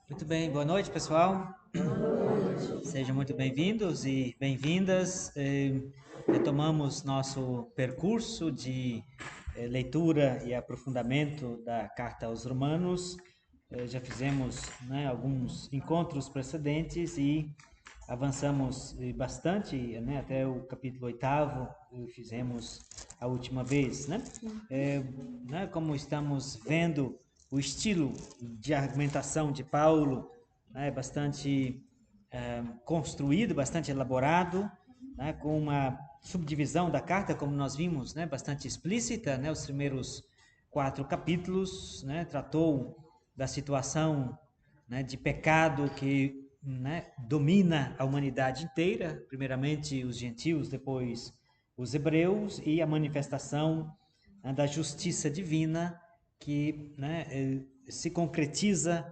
Muito bem, boa noite, pessoal. Sejam muito bem-vindos e bem-vindas. Retomamos nosso percurso de leitura e aprofundamento da Carta aos Romanos. Já fizemos, né, alguns encontros precedentes e avançamos bastante, né, até o capítulo 8º, fizemos a última vez, né? Como estamos vendo, o estilo de argumentação de Paulo é bastante construído, bastante elaborado, né, com uma subdivisão da carta, como nós vimos, né, bastante explícita, né, os primeiros 4 capítulos, né, tratou da situação, né, de pecado que, né, domina a humanidade inteira, primeiramente os gentios, depois os hebreus, e a manifestação, né, da justiça divina que, né, se concretiza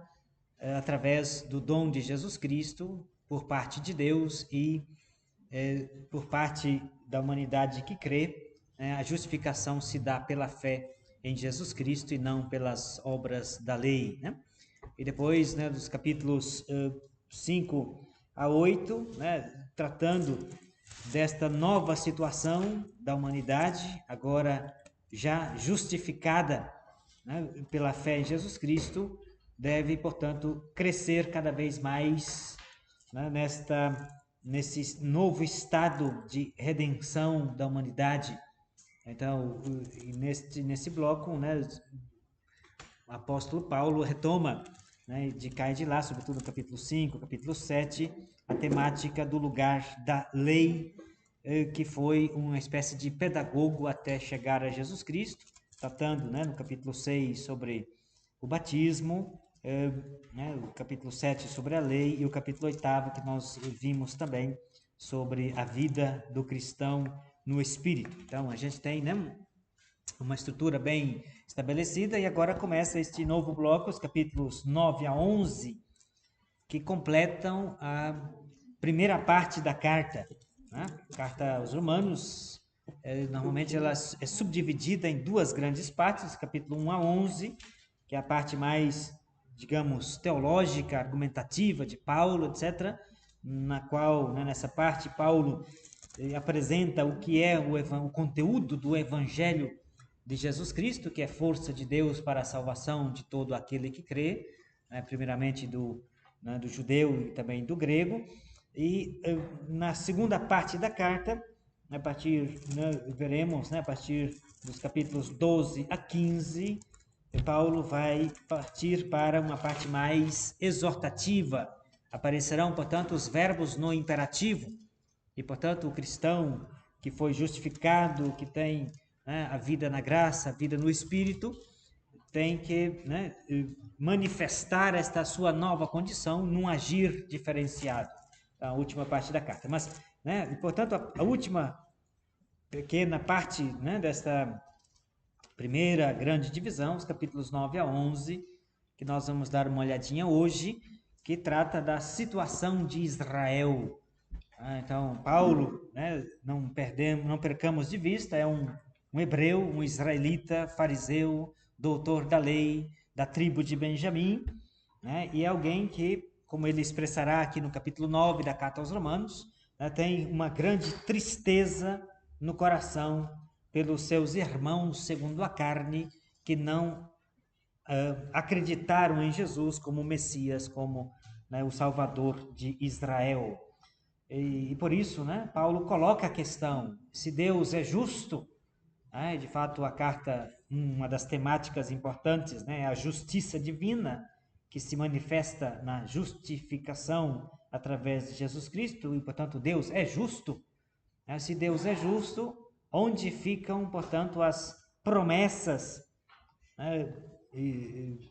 através do dom de Jesus Cristo por parte de Deus e por parte da humanidade que crê. A justificação se dá pela fé em Jesus Cristo e não pelas obras da lei, né? E depois, né, dos capítulos 5 a 8, né, tratando desta nova situação da humanidade, agora já justificada, né, pela fé em Jesus Cristo, deve, portanto, crescer cada vez mais, né, nesse novo estado de redenção da humanidade. Então, nesse bloco, né, o apóstolo Paulo retoma, né, de cá e de lá, sobretudo no capítulo 5, capítulo 7, a temática do lugar da lei, que foi uma espécie de pedagogo até chegar a Jesus Cristo, tratando, né, no capítulo 6 sobre o batismo, né, o capítulo 7 sobre a lei e o capítulo 8 que nós vimos também sobre a vida do cristão no Espírito. Então, a gente tem, né, uma estrutura bem estabelecida e agora começa este novo bloco, os capítulos 9 a 11, que completam a primeira parte da carta, né? Carta aos Romanos, normalmente ela é subdividida em duas grandes partes, capítulo 1 a 11, que é a parte mais, digamos, teológica, argumentativa de Paulo, etc., na qual, né, nessa parte, Paulo apresenta o que é o conteúdo do Evangelho de Jesus Cristo, que é força de Deus para a salvação de todo aquele que crê, né, primeiramente né, do judeu e também do grego. E na segunda parte da carta, a partir, né, veremos, né, a partir dos capítulos 12 a 15, Paulo vai partir para uma parte mais exortativa. Aparecerão, portanto, os verbos no imperativo, e, portanto, o cristão que foi justificado, que tem, né, a vida na graça, a vida no Espírito, tem que, né, manifestar esta sua nova condição num agir diferenciado. A última parte da carta. Mas, né, portanto, a última pequena parte, né, desta primeira grande divisão, os capítulos 9 a 11, que nós vamos dar uma olhadinha hoje, que trata da situação de Israel. Então, Paulo, né, não percamos de vista, é um hebreu, um israelita, fariseu, doutor da lei, da tribo de Benjamim, né, e é alguém que, como ele expressará aqui no capítulo 9 da Carta aos Romanos, né, tem uma grande tristeza no coração pelos seus irmãos segundo a carne, que não acreditaram em Jesus como Messias, como, né, o Salvador de Israel. E por isso, né, Paulo coloca a questão: se Deus é justo, né, de fato a carta, uma das temáticas importantes, né, é a justiça divina, que se manifesta na justificação através de Jesus Cristo, e portanto Deus é justo. Né? Se Deus é justo, onde ficam, portanto, as promessas, né,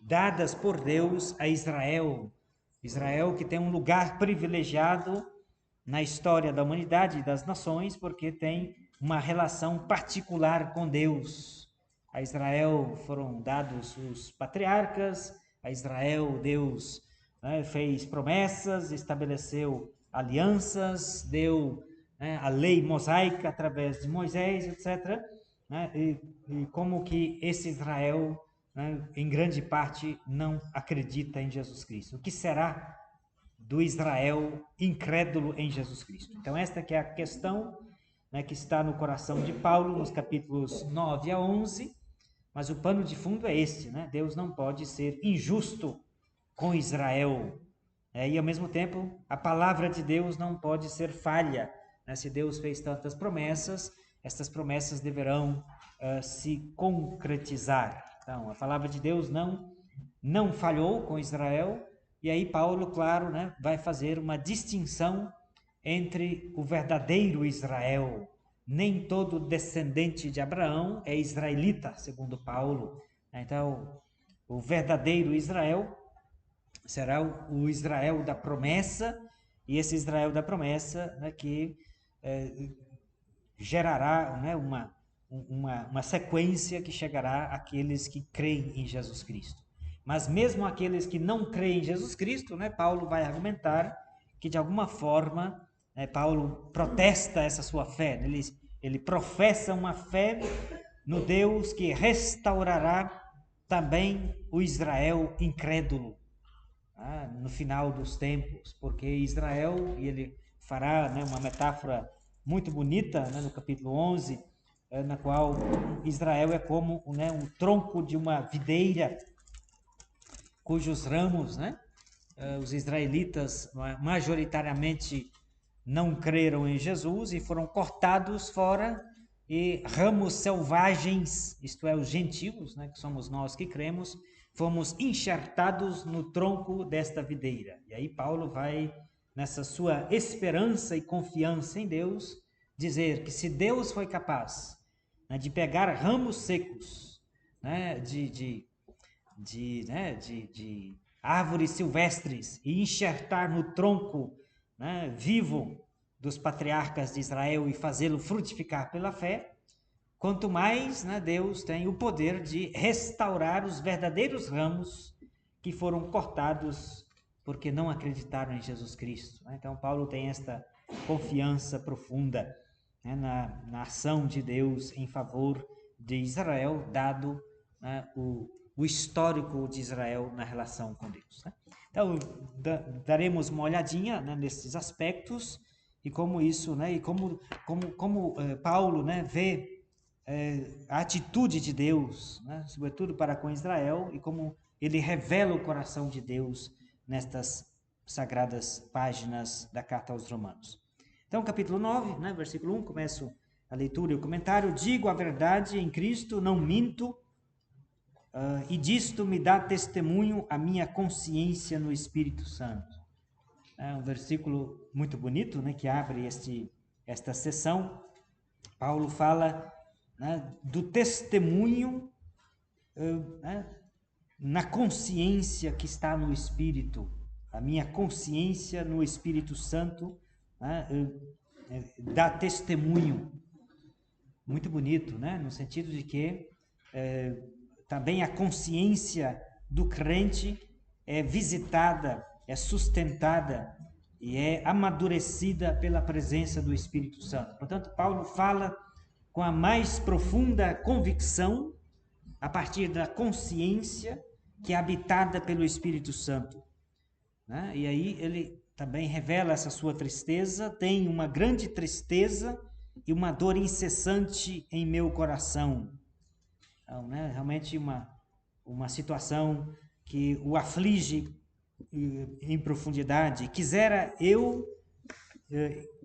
dadas por Deus a Israel? Israel que tem um lugar privilegiado na história da humanidade e das nações, porque tem uma relação particular com Deus. A Israel foram dados os patriarcas, a Israel Deus, né, fez promessas, estabeleceu alianças, deu, né, a lei mosaica através de Moisés, etc. Né, e como que esse Israel né, em grande parte não acredita em Jesus Cristo. O que será do Israel incrédulo em Jesus Cristo? Então esta que é a questão, né, que está no coração de Paulo nos capítulos 9 a 11, mas o pano de fundo é este, né? Deus não pode ser injusto com Israel, e ao mesmo tempo a palavra de Deus não pode ser falha, né? Se Deus fez tantas promessas, estas promessas deverão se concretizar. Então a palavra de Deus não falhou com Israel, e aí Paulo, claro, né, vai fazer uma distinção entre o verdadeiro Israel. Nem todo descendente de Abraão é israelita, segundo Paulo. Então, o verdadeiro Israel será o Israel da promessa, e esse Israel da promessa, né, que gerará, né, uma sequência que chegará àqueles que creem em Jesus Cristo. Mas mesmo aqueles que não creem em Jesus Cristo, né, Paulo vai argumentar que de alguma forma, né, Paulo protesta essa sua fé, ele professa uma fé no Deus que restaurará também o Israel incrédulo, no final dos tempos, porque Israel, e ele fará, né, uma metáfora muito bonita, né, no capítulo 11, na qual Israel é como, né, um tronco de uma videira, cujos ramos, né, os israelitas majoritariamente não creram em Jesus e foram cortados fora, e ramos selvagens, isto é, os gentios, né, que somos nós que cremos, fomos enxertados no tronco desta videira. E aí Paulo vai, nessa sua esperança e confiança em Deus, dizer que se Deus foi capaz, né, de pegar ramos secos, né, de árvores silvestres e enxertar no tronco, né, vivo dos patriarcas de Israel e fazê-lo frutificar pela fé, quanto mais, né, Deus tem o poder de restaurar os verdadeiros ramos que foram cortados porque não acreditaram em Jesus Cristo. Então Paulo tem esta confiança profunda, né, na ação de Deus em favor de Israel, dado, né, o histórico de Israel na relação com Deus, né? Então daremos uma olhadinha, né, nesses aspectos e como isso, né, e como Paulo, né, vê a atitude de Deus, né, sobretudo para com Israel, e como ele revela o coração de Deus nestas sagradas páginas da carta aos Romanos. Então, capítulo 9, né, versículo 1, começo a leitura e o comentário. Digo a verdade em Cristo, não minto, e disto me dá testemunho a minha consciência no Espírito Santo. É um versículo muito bonito, né, que abre esta sessão. Paulo fala, né, do testemunho, né, na consciência que está no Espírito. A minha consciência no Espírito Santo, né, dá testemunho. Muito bonito, né, no sentido de que também a consciência do crente é visitada, é sustentada e é amadurecida pela presença do Espírito Santo. Portanto, Paulo fala com a mais profunda convicção, a partir da consciência que é habitada pelo Espírito Santo, né? E aí ele também revela essa sua tristeza: tem uma grande tristeza e uma dor incessante em meu coração. Então, né, realmente uma situação que o aflige em profundidade. Quisera eu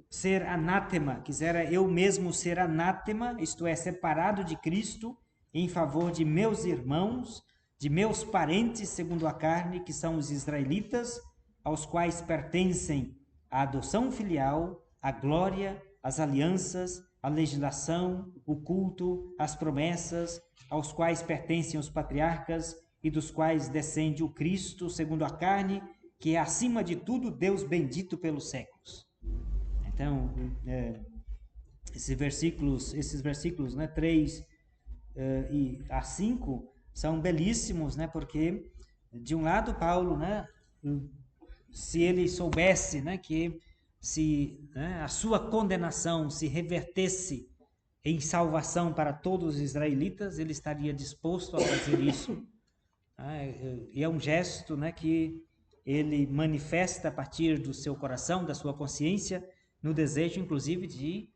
ser anátema, quisera eu mesmo ser anátema, isto é, separado de Cristo, em favor de meus irmãos, de meus parentes segundo a carne, que são os israelitas, aos quais pertencem a adoção filial, a glória, as alianças, a legislação, o culto, as promessas, aos quais pertencem os patriarcas e dos quais descende o Cristo segundo a carne, que é acima de tudo Deus bendito pelos séculos. Então, esses versículos, né, 3 e a 5 são belíssimos, né, porque de um lado Paulo, né, se ele soubesse, né, que se, né, a sua condenação se revertesse em salvação para todos os israelitas, ele estaria disposto a fazer isso, E é um gesto, né, que ele manifesta a partir do seu coração, da sua consciência, no desejo, inclusive, de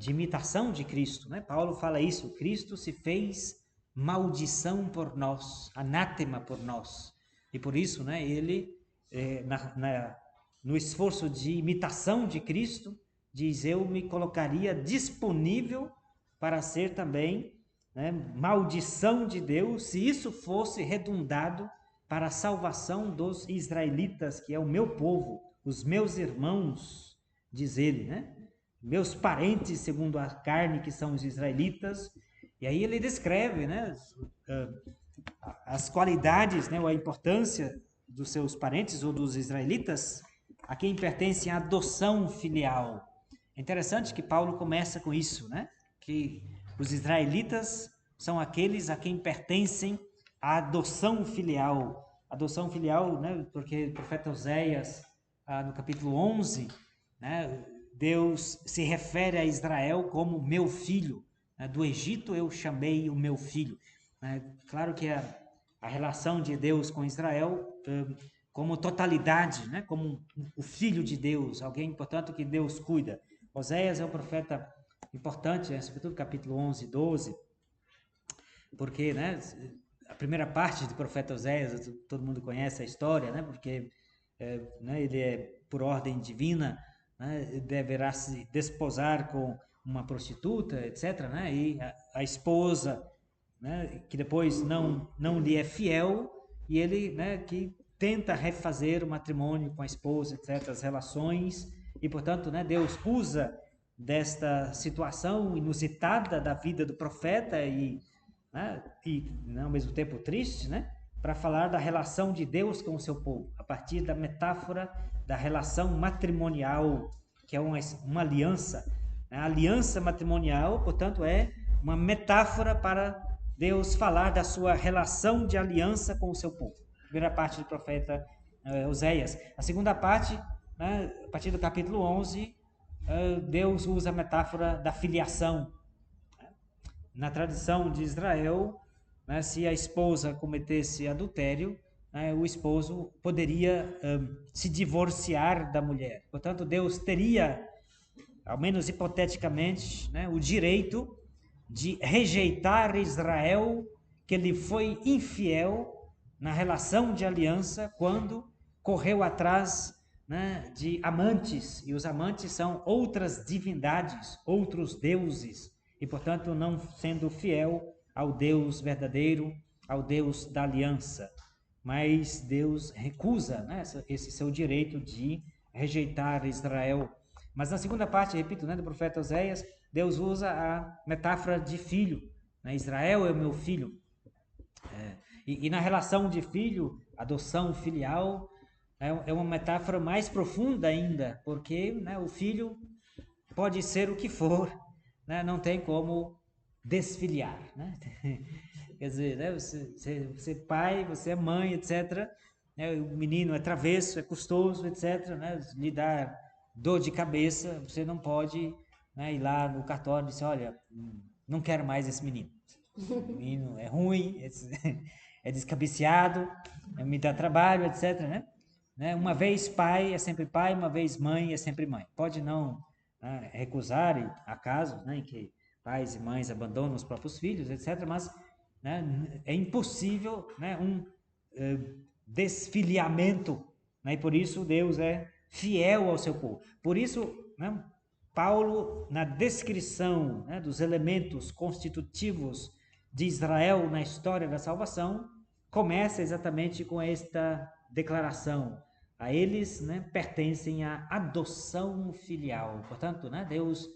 imitação de Cristo, né? Paulo fala isso: Cristo se fez maldição por nós, anátema por nós, e por isso, né, ele no esforço de imitação de Cristo, diz: eu me colocaria disponível para ser também, né, maldição de Deus, se isso fosse redundado para a salvação dos israelitas, que é o meu povo, os meus irmãos, diz ele, né? Meus parentes segundo a carne, que são os israelitas. E aí ele descreve, né, as qualidades, né, ou a importância dos seus parentes ou dos israelitas, a quem pertence a adoção filial. É interessante que Paulo começa com isso, né? Que os israelitas são aqueles a quem pertencem a adoção filial. Adoção filial, né? Porque o profeta Oséias, no capítulo 11, né, Deus se refere a Israel como meu filho. Né? Do Egito eu chamei o meu filho. Claro que a relação de Deus com Israel como totalidade, né? Como o filho de Deus, alguém, portanto, que Deus cuida. Oséias é um profeta importante, né? Sobretudo capítulo 11 e 12, porque, né, a primeira parte do profeta Oséias, todo mundo conhece a história, né, porque né, ele é por ordem divina, né, deverá se desposar com uma prostituta, etc., né, e a esposa, né, que depois não lhe é fiel, e ele, né, que tenta refazer o matrimônio com a esposa, etc., as relações, e portanto, né, Deus usa desta situação inusitada da vida do profeta e né, ao mesmo tempo triste, né, para falar da relação de Deus com o seu povo, a partir da metáfora da relação matrimonial, que é uma aliança. A aliança matrimonial, portanto, é uma metáfora para Deus falar da sua relação de aliança com o seu povo. Primeira parte do profeta Oséias. A segunda parte, né, a partir do capítulo 11, Deus usa a metáfora da filiação. Na tradição de Israel, né, se a esposa cometesse adultério, né, o esposo poderia se divorciar da mulher. Portanto, Deus teria, ao menos hipoteticamente, né, o direito de rejeitar Israel, que lhe foi infiel na relação de aliança, quando correu atrás, né, de amantes, e os amantes são outras divindades, outros deuses, e portanto não sendo fiel ao Deus verdadeiro, ao Deus da aliança. Mas Deus recusa, né, esse seu direito de rejeitar Israel. Mas na segunda parte, repito, né, do profeta Oséias, Deus usa a metáfora de filho, né? Israel é o meu filho. E na relação de filho, adoção filial, é uma metáfora mais profunda ainda, porque, né, o filho pode ser o que for, né? Não tem como desfiliar, né? Quer dizer, né, você é pai, você é mãe, etc., né, o menino é travesso, é custoso, etc., né, lhe dá dor de cabeça, você não pode, né, ir lá no cartório e dizer: olha, não quero mais esse menino. O menino é ruim, é descabeceado, me dá trabalho, etc., né? Uma vez pai é sempre pai, uma vez mãe é sempre mãe. Pode não, né, recusar, e há casos, né, em que pais e mães abandonam os próprios filhos, etc., mas, né, é impossível, né, desfiliamento, né, e por isso Deus é fiel ao seu povo. Por isso, né, Paulo, na descrição, né, dos elementos constitutivos de Israel na história da salvação, começa exatamente com esta declaração: a eles, né, pertencem a adoção filial. Portanto, né, Deus,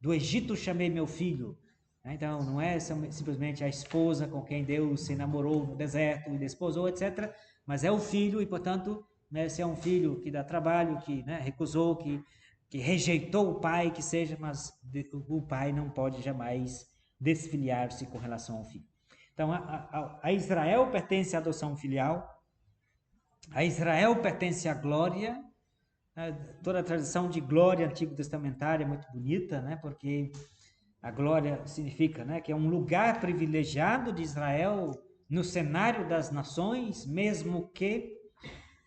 do Egito chamei meu filho. Então, não é simplesmente a esposa com quem Deus se namorou no deserto e desposou, etc., mas é o filho, e, portanto, né, se é um filho que dá trabalho, que, né, recusou, que rejeitou o pai, que seja, mas o pai não pode jamais desfiliar-se com relação ao filho. Então, a Israel pertence à adoção filial, a Israel pertence à glória. Toda a tradição de glória antigo-testamentária é muito bonita, né? Porque a glória significa, né, que é um lugar privilegiado de Israel no cenário das nações, mesmo que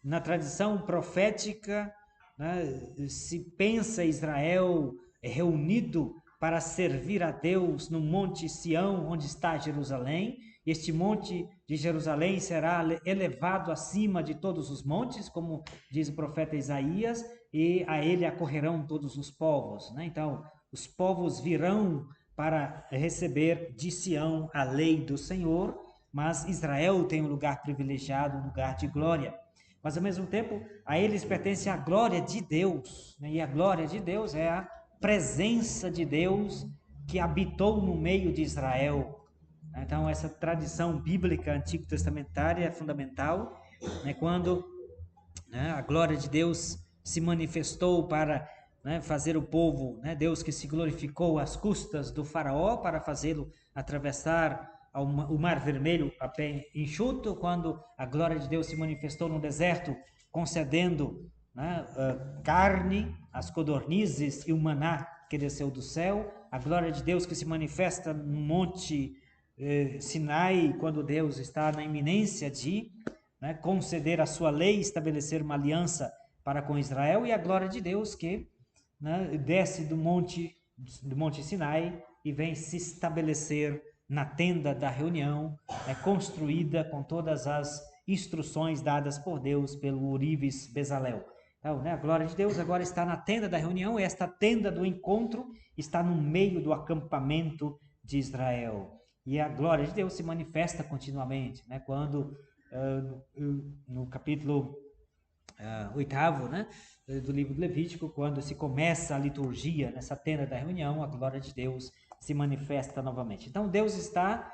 na tradição profética, né, se pensa Israel reunido para servir a Deus no Monte Sião, onde está Jerusalém. Este monte de Jerusalém será elevado acima de todos os montes, como diz o profeta Isaías, e a ele acorrerão todos os povos, né? Então, os povos virão para receber de Sião a lei do Senhor, mas Israel tem um lugar privilegiado, um lugar de glória. Mas, ao mesmo tempo, a eles pertence a glória de Deus, né? E a glória de Deus é a presença de Deus que habitou no meio de Israel. Então, essa tradição bíblica antigo testamentária é fundamental, né? Quando, né, a glória de Deus se manifestou para, né, fazer o povo, né, Deus que se glorificou às custas do faraó para fazê-lo atravessar o mar vermelho a pé enxuto, quando a glória de Deus se manifestou no deserto, concedendo, né, carne às codornizes e o maná que desceu do céu, a glória de Deus que se manifesta no monte Sinai, quando Deus está na iminência de, né, conceder a sua lei, estabelecer uma aliança para com Israel, e a glória de Deus que, né, desce do monte Sinai e vem se estabelecer na tenda da reunião, construída com todas as instruções dadas por Deus pelo Urives Bezalel. Então, né, a glória de Deus agora está na tenda da reunião, e esta tenda do encontro está no meio do acampamento de Israel. E a glória de Deus se manifesta continuamente, né? Quando no capítulo 8º, né, do livro do Levítico, quando se começa a liturgia nessa tenda da reunião, a glória de Deus se manifesta novamente. Então Deus está,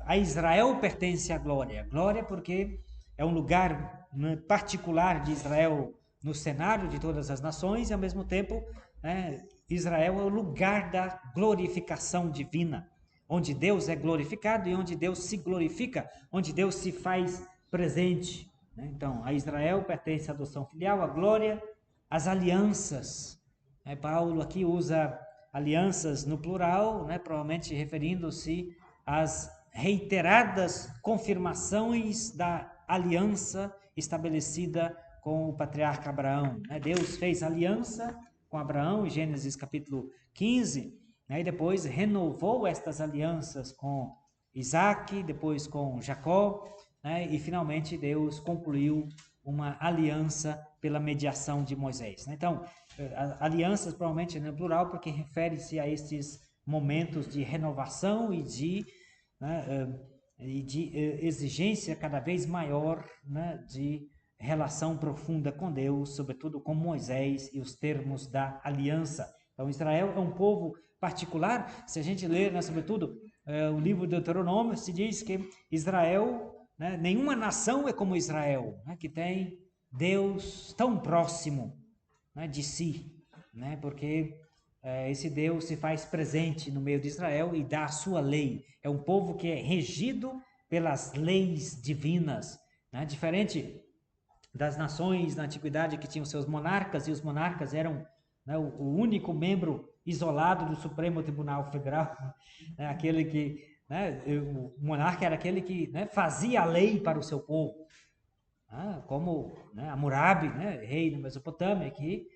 a Israel pertence a glória porque é um lugar, né, particular de Israel no cenário de todas as nações, e ao mesmo tempo, né, Israel é o lugar da glorificação divina, onde Deus é glorificado e onde Deus se glorifica, onde Deus se faz presente. Então, a Israel pertence à adoção filial, a glória, as alianças. Paulo aqui usa alianças no plural, provavelmente referindo-se às reiteradas confirmações da aliança estabelecida com o patriarca Abraão. Deus fez aliança com Abraão, em Gênesis capítulo 15, e depois renovou estas alianças com Isaac, depois com Jacó, e finalmente Deus concluiu uma aliança pela mediação de Moisés. Então, alianças provavelmente no plural, porque refere-se a estes momentos de renovação e de exigência cada vez maior, de relação profunda com Deus, sobretudo com Moisés e os termos da aliança. Então, Israel é um povo particular. Se a gente ler, sobretudo, o livro de Deuteronômio, se diz que Israel, nenhuma nação é como Israel, que tem Deus tão próximo, de si, porque esse Deus se faz presente no meio de Israel e dá a sua lei. É um povo que é regido pelas leis divinas, diferente das nações na antiguidade que tinham seus monarcas, e os monarcas eram, o único membro isolado do Supremo Tribunal Federal, aquele que, o monarca era aquele que, fazia a lei para o seu povo, como Hammurabi, rei da Mesopotâmia, que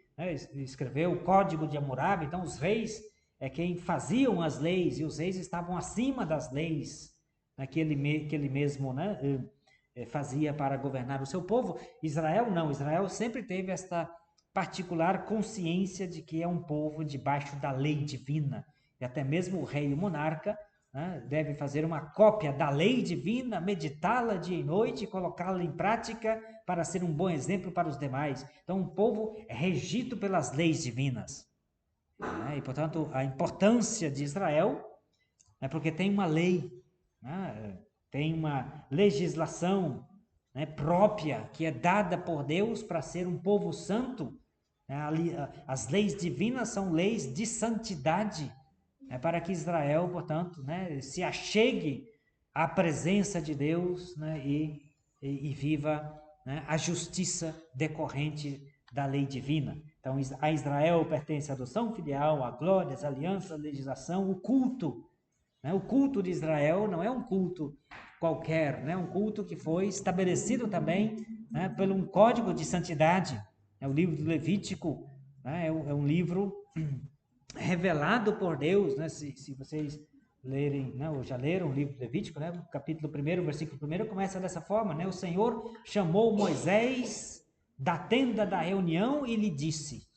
escreveu o Código de Hammurabi. Então os reis é quem faziam as leis, e os reis estavam acima das leis que ele mesmo fazia para governar o seu povo. Israel não, Israel sempre teve esta particular consciência de que é um povo debaixo da lei divina, e até mesmo o rei e o monarca deve fazer uma cópia da lei divina, meditá-la dia e noite e colocá-la em prática para ser um bom exemplo para os demais. Então, um povo é regido pelas leis divinas. E, portanto, a importância de Israel é porque tem uma lei, tem uma legislação própria que é dada por Deus para ser um povo santo. As leis divinas são leis de santidade, para que Israel, portanto, se achegue à presença de Deus, e viva a justiça decorrente da lei divina. Então, a Israel pertence a adoção filial, a glória, as alianças, a legislação, o culto, Né? O culto de Israel não é um culto qualquer, né? Um culto que foi estabelecido também, né, por um código de santidade. O livro do Levítico, né, é um livro revelado por Deus, né? Se vocês lerem, né, ou já leram o livro do Levítico, né, capítulo 1, versículo 1, começa dessa forma, né? O Senhor chamou Moisés da tenda da reunião e lhe disse.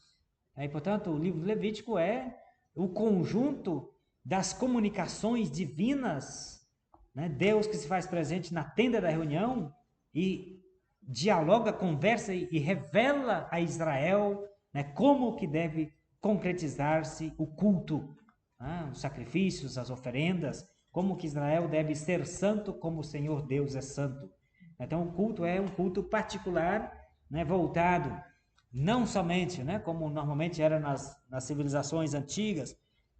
E, portanto, o livro do Levítico é o conjunto das comunicações divinas, né? Deus que se faz presente na tenda da reunião e dialoga, conversa e revela a Israel, né, como que deve concretizar-se o culto, né, os sacrifícios, as oferendas, como que Israel deve ser santo como o Senhor Deus é santo. Então o culto é um culto particular, né, voltado não somente, né, como normalmente era nas civilizações antigas,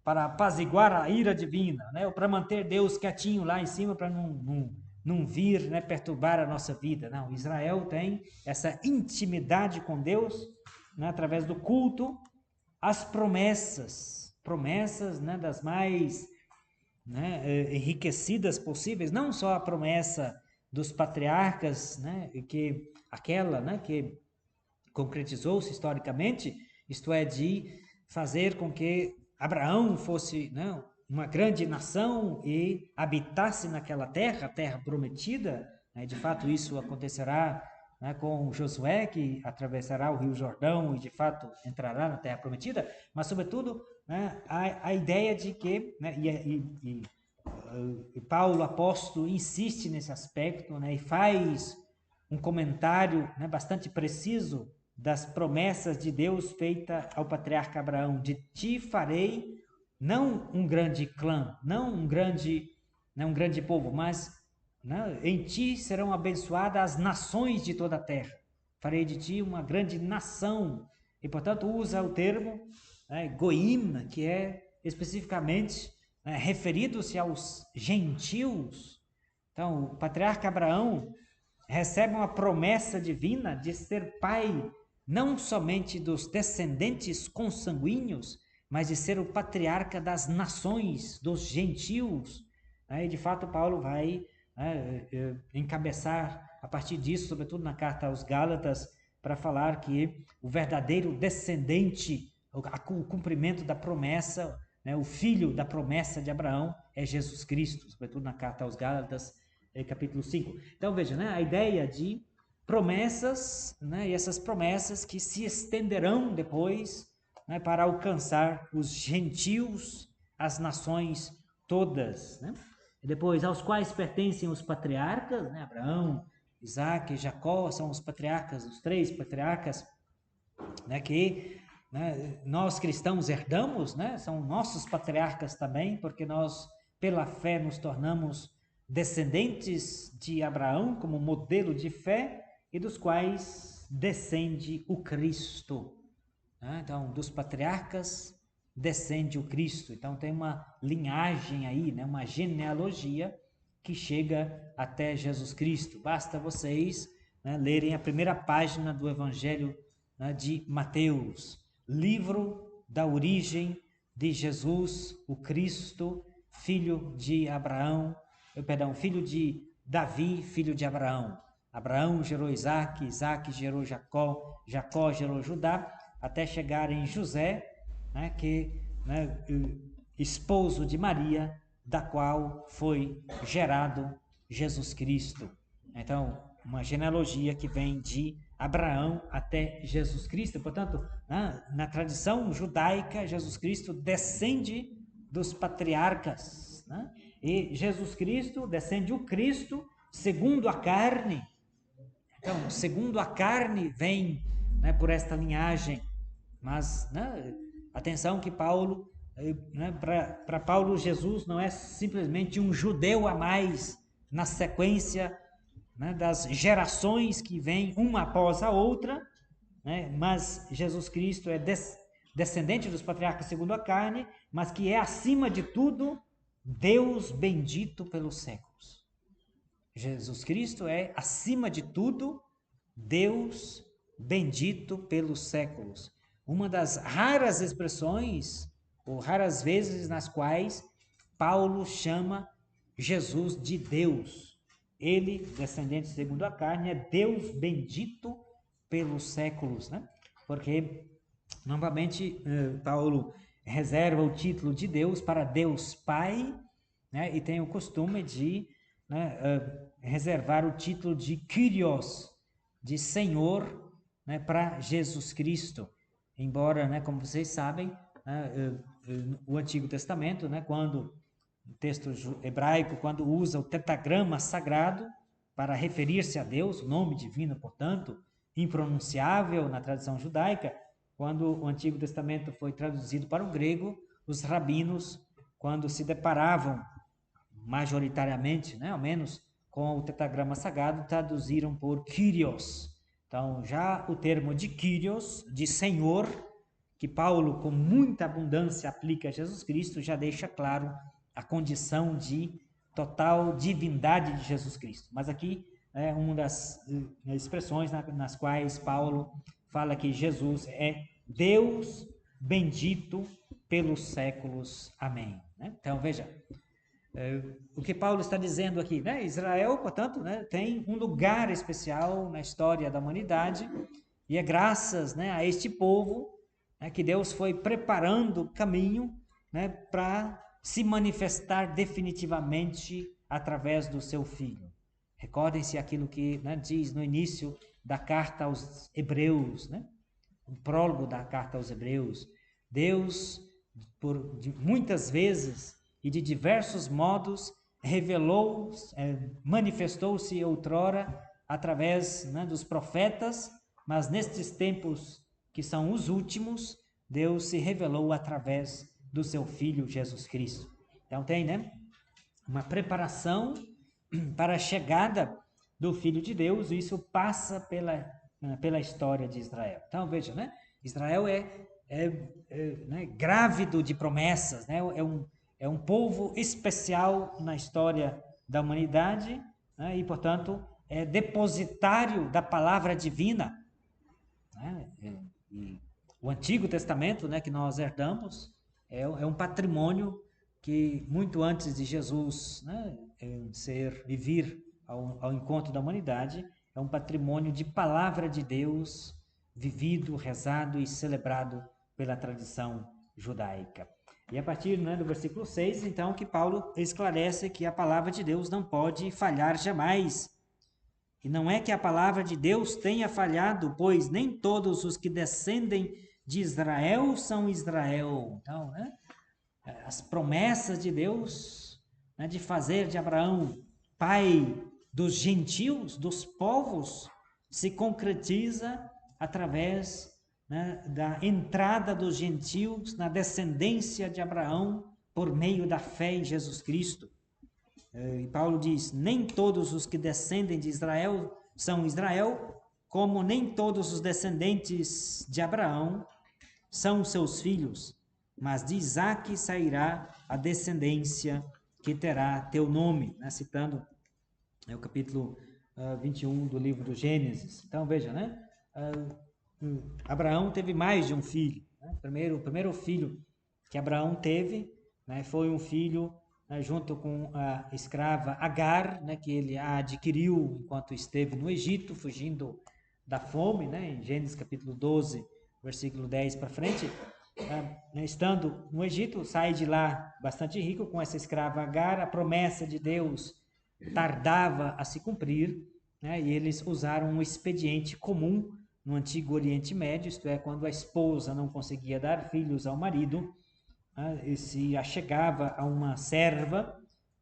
para apaziguar a ira divina, né, ou para manter Deus quietinho lá em cima para não vir, né, perturbar a nossa vida. Não, Israel tem essa intimidade com Deus, né, através do culto, as promessas, né, das mais, né, enriquecidas possíveis, não só a promessa dos patriarcas, né, aquela, né, que concretizou-se historicamente, isto é, de fazer com que Abraão fosse, né, uma grande nação e habitasse naquela terra, a terra prometida, né, de fato isso acontecerá, né, com Josué, que atravessará o Rio Jordão e de fato entrará na terra prometida, mas sobretudo, né, a ideia de que, né, e Paulo, apóstolo, insiste nesse aspecto, né, e faz um comentário, né, bastante preciso das promessas de Deus feita ao patriarca Abraão: de ti farei não um grande clã, não um grande povo, mas, né, em ti serão abençoadas as nações de toda a terra. Farei de ti uma grande nação. E, portanto, usa o termo, né, goim, que é especificamente, né, referido-se aos gentios. Então, o patriarca Abraão recebe uma promessa divina de ser pai não somente dos descendentes consanguíneos, mas de ser o patriarca das nações, dos gentios. E de fato Paulo vai, encabeçar a partir disso, sobretudo na carta aos Gálatas, para falar que o verdadeiro descendente, o cumprimento da promessa, né, o filho da promessa de Abraão é Jesus Cristo, sobretudo na carta aos Gálatas, capítulo 5. Então veja, né, a ideia de promessas, né, e essas promessas que se estenderão depois, né, para alcançar os gentios, as nações todas, né? E depois, aos quais pertencem os patriarcas, né, Abraão, Isaac e Jacó, são os patriarcas, os 3 patriarcas, né, que, né, nós cristãos herdamos, né, são nossos patriarcas também, porque nós, pela fé, nos tornamos descendentes de Abraão como modelo de fé e dos quais descende o Cristo. Então, dos patriarcas descende o Cristo. Então, tem uma linhagem aí, né, uma genealogia que chega até Jesus Cristo. Basta vocês, né, lerem a primeira página do Evangelho, né, de Mateus, livro da origem de Jesus, o Cristo, filho de Abraão, filho de Davi, filho de Abraão. Abraão gerou Isaac, Isaac gerou Jacó, Jacó gerou Judá, até chegar em José, né, que, né, esposo de Maria, da qual foi gerado Jesus Cristo. Então, uma genealogia que vem de Abraão até Jesus Cristo. Portanto, na tradição judaica, Jesus Cristo descende dos patriarcas, né? E Jesus Cristo descende o Cristo segundo a carne. Então, segundo a carne vem, né, por esta linhagem. Mas, né, atenção que Paulo, né, para Paulo, Jesus não é simplesmente um judeu a mais na sequência, né, das gerações que vêm uma após a outra, né, mas Jesus Cristo é descendente dos patriarcas segundo a carne, mas que é, acima de tudo, Deus bendito pelos séculos. Jesus Cristo é, acima de tudo, Deus bendito pelos séculos. Uma das raras expressões, ou raras vezes nas quais Paulo chama Jesus de Deus. Ele, descendente segundo a carne, é Deus bendito pelos séculos, né? Porque, novamente, Paulo reserva o título de Deus para Deus Pai, né? E tem o costume de, né, reservar o título de Kyrios, de Senhor, né, para Jesus Cristo. Embora, né, como vocês sabem, o Antigo Testamento, né, quando o texto hebraico, quando usa o tetragrama sagrado para referir-se a Deus, o nome divino, portanto, impronunciável na tradição judaica, quando o Antigo Testamento foi traduzido para o grego, os rabinos, quando se deparavam majoritariamente, né, ao menos com o tetragrama sagrado, traduziram por Kyrios. Então, já o termo de Kyrios, de Senhor, que Paulo com muita abundância aplica a Jesus Cristo, já deixa claro a condição de total divindade de Jesus Cristo. Mas aqui é uma das expressões nas quais Paulo fala que Jesus é Deus bendito pelos séculos. Amém. Então, veja, o que Paulo está dizendo aqui, né? Israel, portanto, né, tem um lugar especial na história da humanidade, e é graças, né, a este povo, né, que Deus foi preparando o caminho, né, para se manifestar definitivamente através do seu Filho. Recordem-se aquilo que, né, diz no início da carta aos Hebreus, né? O prólogo da carta aos Hebreus. Deus, muitas vezes e de diversos modos, manifestou-se outrora através, né, dos profetas, mas nestes tempos que são os últimos, Deus se revelou através do seu Filho Jesus Cristo. Então tem, né, uma preparação para a chegada do Filho de Deus, e isso passa pela história de Israel. Então veja, né, Israel né, grávido de promessas, né, é um povo especial na história da humanidade, né, e portanto é depositário da palavra divina, né, e o Antigo Testamento, né, que nós herdamos, é um patrimônio que muito antes de Jesus, né, vir ao encontro da humanidade, é um patrimônio de palavra de Deus vivido, rezado e celebrado pela tradição judaica. E a partir, né, do versículo 6, então, que Paulo esclarece que a palavra de Deus não pode falhar jamais. E não é que a palavra de Deus tenha falhado, pois nem todos os que descendem de Israel são Israel. Então, né, as promessas de Deus, né, de fazer de Abraão pai dos gentios, dos povos, se concretiza através, né, da entrada dos gentios na descendência de Abraão por meio da fé em Jesus Cristo. E Paulo diz: nem todos os que descendem de Israel são Israel, como nem todos os descendentes de Abraão são seus filhos, mas de Isaque sairá a descendência que terá teu nome, né? Citando o capítulo 21 do livro do Gênesis. Então veja, né? Abraão teve mais de um filho, né? O primeiro filho que Abraão teve, né, foi um filho, né, junto com a escrava Agar, né, que ele a adquiriu enquanto esteve no Egito, fugindo da fome, né, em Gênesis capítulo 12, versículo 10 para frente. Estando no Egito, sai de lá bastante rico com essa escrava Agar. A promessa de Deus tardava a se cumprir, né, e eles usaram um expediente comum no Antigo Oriente Médio, isto é, quando a esposa não conseguia dar filhos ao marido, e se achegava a uma serva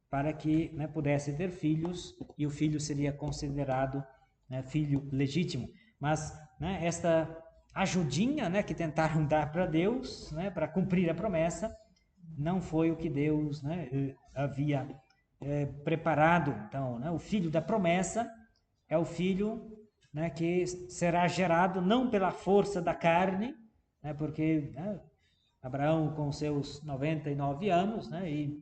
para que, né, pudesse ter filhos, e o filho seria considerado, né, filho legítimo. Mas, né, esta ajudinha, né, que tentaram dar para Deus, né, para cumprir a promessa, não foi o que Deus, né, havia preparado. Então, né, o filho da promessa é o filho, né, que será gerado não pela força da carne, né, porque, né, Abraão com seus 99 anos, né, e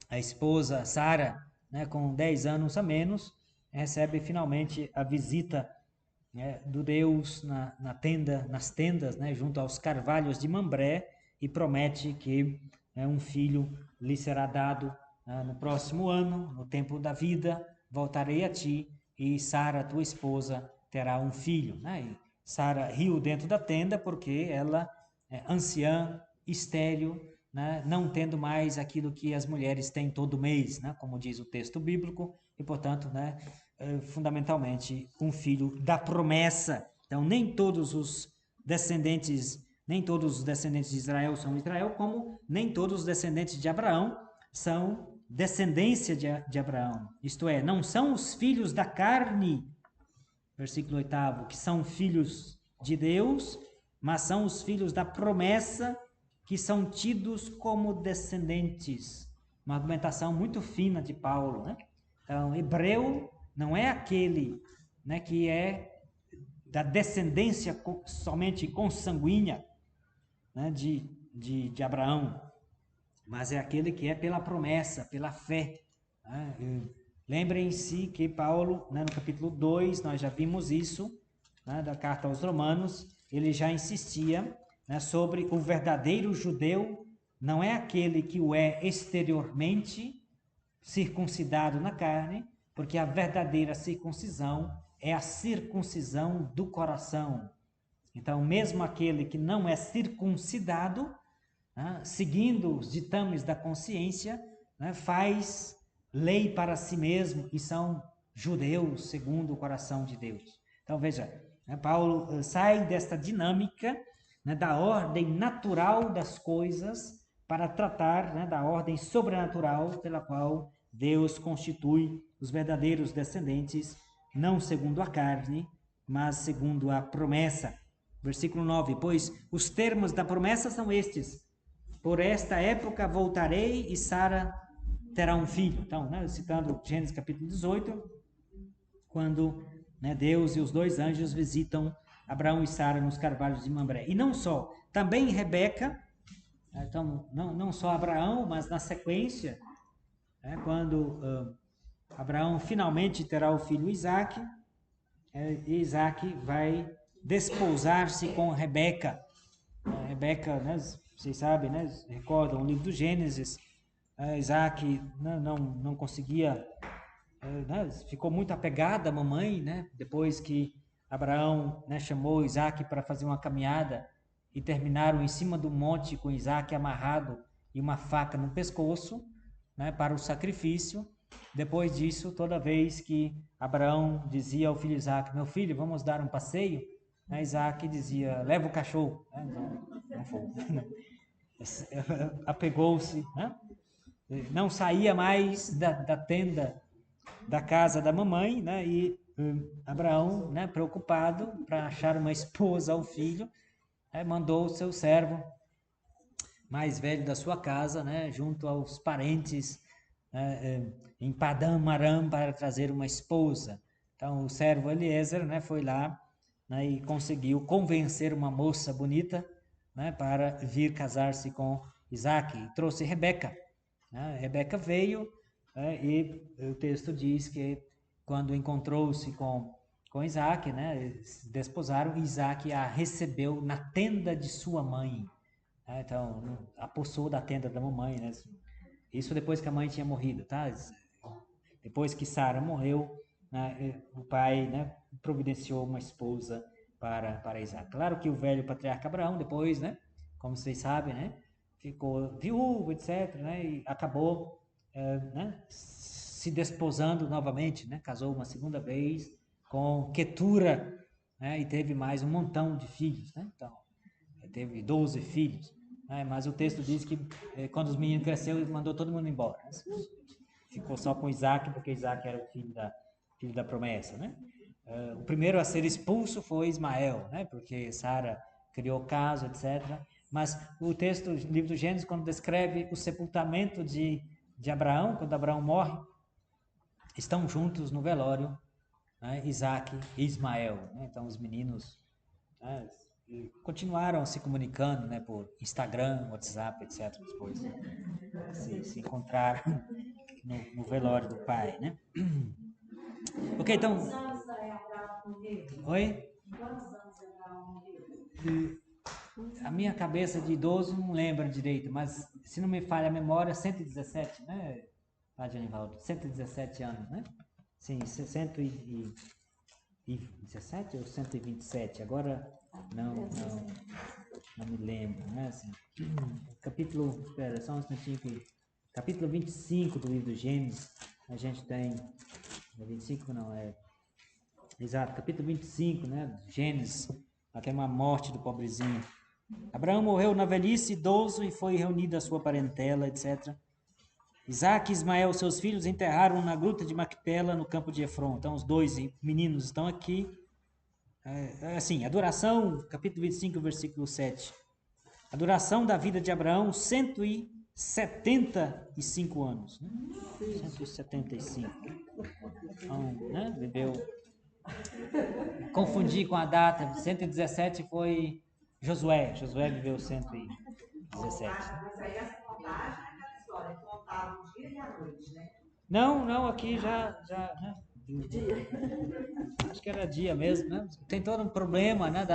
a esposa Sara, né, com 10 anos a menos, recebe finalmente a visita, né, do Deus nas tendas, né, junto aos carvalhos de Mambré, e promete que, né, um filho lhe será dado no próximo ano, no tempo da vida, voltarei a ti e Sara, tua esposa, terá um filho. E Sara riu dentro da tenda porque ela é anciã, estéril, não tendo mais aquilo que as mulheres têm todo mês, como diz o texto bíblico, e portanto, fundamentalmente, um filho da promessa. Então, nem todos os descendentes de Israel são Israel, como nem todos os descendentes de Abraão são descendência de Abraão. Isto é, não são os filhos da carne, versículo 8, que são filhos de Deus, mas são os filhos da promessa que são tidos como descendentes. Uma argumentação muito fina de Paulo, Então, hebreu não é aquele, que é da descendência somente consanguínea, de Abraão, mas é aquele que é pela promessa, pela fé. Lembrem-se que Paulo, no capítulo 2, nós já vimos isso, da carta aos Romanos, ele já insistia sobre o verdadeiro judeu, não é aquele que o é exteriormente, circuncidado na carne, porque a verdadeira circuncisão é a circuncisão do coração. Então, mesmo aquele que não é circuncidado, seguindo os ditames da consciência, faz lei para si mesmo e são judeus segundo o coração de Deus. Então, veja, Paulo sai desta dinâmica da ordem natural das coisas para tratar da ordem sobrenatural pela qual Deus constitui os verdadeiros descendentes, não segundo a carne, mas segundo a promessa. Versículo 9, pois os termos da promessa são estes: por esta época voltarei e Sara terá um filho. Então, citando Gênesis capítulo 18, quando Deus e os dois anjos visitam Abraão e Sara nos carvalhos de Mambré. E não só, também Rebeca, então, não só Abraão, mas na sequência, quando Abraão finalmente terá o filho Isaque, Isaque vai desposar-se com Rebeca. Rebeca, vocês sabem, recordam o livro do Gênesis, Isaque não conseguia, ficou muito apegado à mamãe, depois que Abraão chamou Isaque para fazer uma caminhada e terminaram em cima do monte com Isaque amarrado e uma faca no pescoço, para o sacrifício. Depois disso, toda vez que Abraão dizia ao filho Isaque: meu filho, vamos dar um passeio, Isaque dizia: leva o cachorro. Não foi. Apegou-se, não saía mais da tenda da casa da mamãe, e Abraão, preocupado para achar uma esposa ao filho, mandou o seu servo mais velho da sua casa, junto aos parentes em Padã Aram para trazer uma esposa. Então o servo Eliezer, foi lá, e conseguiu convencer uma moça bonita, para vir casar-se com Isaque, e trouxe Rebeca. Rebeca veio, e o texto diz que quando encontrou-se com Isaque, se desposaram, Isaque a recebeu na tenda de sua mãe. Então, apossou da tenda da mamãe, Isso depois que a mãe tinha morrido, tá? Depois que Sara morreu, o pai, providenciou uma esposa para Isaac. Claro que o velho patriarca Abraão, depois, como vocês sabem, ficou viúvo, etc., e acabou se desposando novamente, casou uma segunda vez com Quetura, e teve mais um montão de filhos, Então, teve 12 filhos, mas o texto diz que quando os meninos cresceram, ele mandou todo mundo embora, ficou só com Isaac, porque Isaac era o filho da promessa, o primeiro a ser expulso foi Ismael, porque Sara criou caso, etc. Mas o texto, o livro do Gênesis, quando descreve o sepultamento de Abraão, quando Abraão morre, estão juntos no velório, Isaac e Ismael. Então os meninos continuaram se comunicando, por Instagram, WhatsApp, etc. Depois se encontraram no velório do pai, Ok, então. Quantos anos Abraão morreu? Oi? Quantos anos Abraão morreu? a minha cabeça de idoso não lembra direito, mas se não me falha a memória, 117, né, Padre Anivaldo? 117 anos, né? Sim, 117 ou 127? Agora não me lembro, né? Assim, capítulo, espera, só um instantinho aqui. Capítulo 25 do livro do Gênesis, a gente tem, 25 não, exato, capítulo 25, né, Gênesis, até uma morte do pobrezinho. Abraão morreu na velhice, idoso, e foi reunida a sua parentela, etc. Isaac e Ismael, seus filhos, enterraram na gruta de Macpela, no campo de Efron. Então, os dois meninos estão aqui. Assim, a duração, capítulo 25, versículo 7. A duração da vida de Abraão, 175 anos. Né? 175. Então, né, viveu... Confundi com a data, 117 foi Josué. Josué viveu 117. Mas aí essa contagem é aquela história, contava o dia e a noite, né? Não, aqui já né? Acho que era dia mesmo, né? Tem todo um problema, né,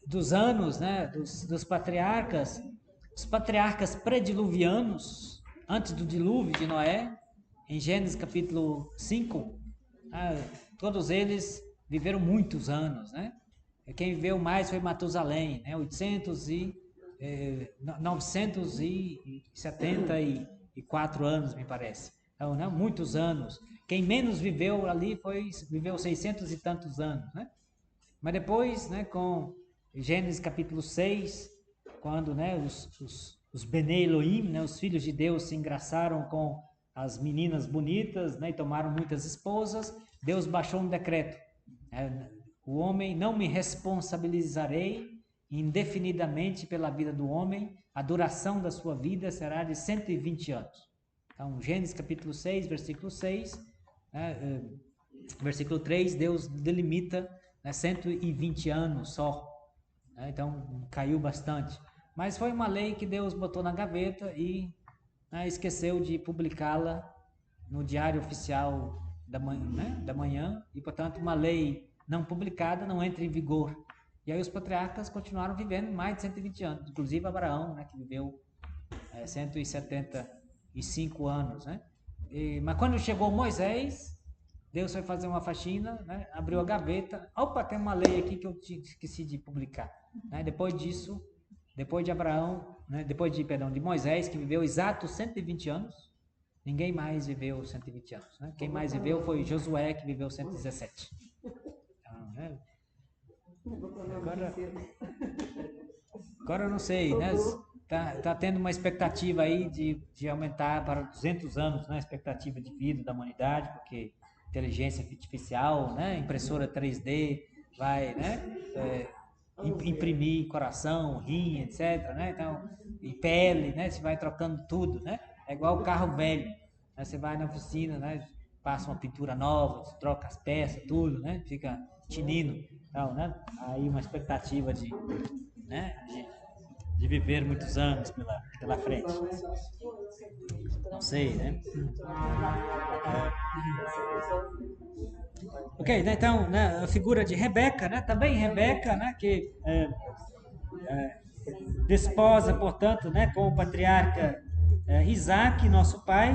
dos anos, né, dos patriarcas. Os patriarcas prediluvianos, antes do dilúvio de Noé, em Gênesis capítulo 5, todos eles viveram muitos anos, né? Quem viveu mais foi Matusalém, né? 974 anos, me parece. Então, né? Muitos anos. Quem menos viveu ali viveu 600 e tantos anos, né? Mas depois, né, com Gênesis capítulo 6, quando, né, os Bnei Elohim, né, os filhos de Deus, se engraçaram com as meninas bonitas, né, e tomaram muitas esposas, Deus baixou um decreto. O homem, não me responsabilizarei indefinidamente pela vida do homem, a duração da sua vida será de 120 anos. Então, Gênesis capítulo 6, versículo 6, né, versículo 3, Deus delimita, né, 120 anos só. Né, então, caiu bastante. Mas foi uma lei que Deus botou na gaveta e, né, esqueceu de publicá-la no Diário Oficial da manhã, e, portanto, uma lei não publicada não entra em vigor. E aí os patriarcas continuaram vivendo mais de 120 anos, inclusive Abraão, né, que viveu 175 anos. Né? Mas quando chegou Moisés, Deus foi fazer uma faxina, né, abriu a gaveta, opa, tem uma lei aqui que eu esqueci de publicar. Né? Depois disso, depois de Abraão, né, de Moisés, que viveu exatos 120 anos, ninguém mais viveu 120 anos. Né? Quem mais viveu foi Josué, que viveu 117. Então, né? Agora eu não sei, né? Tá tendo uma expectativa aí de aumentar para 200 anos, né? A expectativa de vida da humanidade, porque inteligência artificial, né? Impressora 3D vai, né? Imprimir coração, rim, etc, né? Então, e pele, né? Você vai trocando tudo, né? É igual o carro velho, né? Você vai na oficina, né? Passa uma pintura nova, troca as peças, tudo, né? Fica tinindo, então, né? Aí uma expectativa né? de viver muitos anos pela frente. Não sei, né? Ok, né, então, né, a figura de Rebeca, né? Também Rebeca, né? Que desposa, portanto, né, com o patriarca Isaac, nosso pai,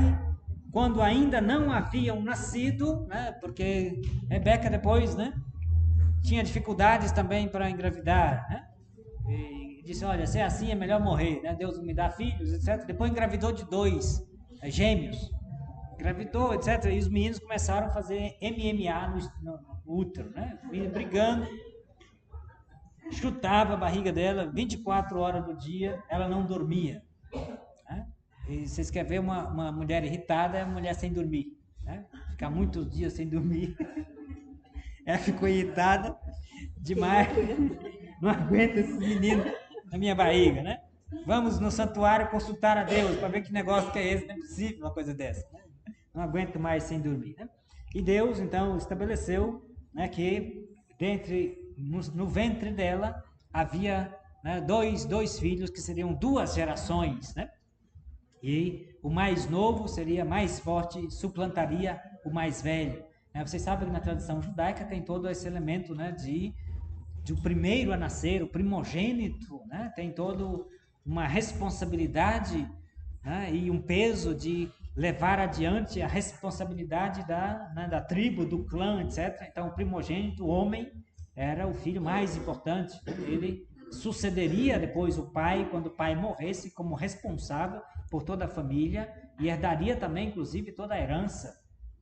quando ainda não haviam nascido, né? Porque Rebeca depois, né? Tinha dificuldades também para engravidar, né? E disse, olha, se é assim é melhor morrer, né? Deus não me dá filhos, etc. Depois engravidou de 2 gêmeos, engravidou, etc. E os meninos começaram a fazer MMA no útero, né? Brigando, chutava a barriga dela 24 horas do dia, ela não dormia. Né? E vocês querem ver uma mulher irritada, é uma mulher sem dormir, né? Ficar muitos dias sem dormir. Ela ficou irritada demais. Não aguento esses meninos na minha barriga, né? Vamos no santuário consultar a Deus para ver que negócio que é esse. Não é possível uma coisa dessa. Né? Não aguento mais sem dormir. Né? E Deus, então, estabeleceu, né, que no ventre dela havia, né, dois filhos que seriam 2 gerações, né? E o mais novo seria mais forte, suplantaria o mais velho. Vocês sabem que na tradição judaica tem todo esse elemento, né, de do primeiro a nascer, o primogênito, né, tem toda uma responsabilidade, né, e um peso de levar adiante a responsabilidade da tribo, do clã, etc. Então, o primogênito, o homem, era o filho mais importante. Ele sucederia depois o pai, quando o pai morresse, como responsável por toda a família, e herdaria também, inclusive, toda a herança,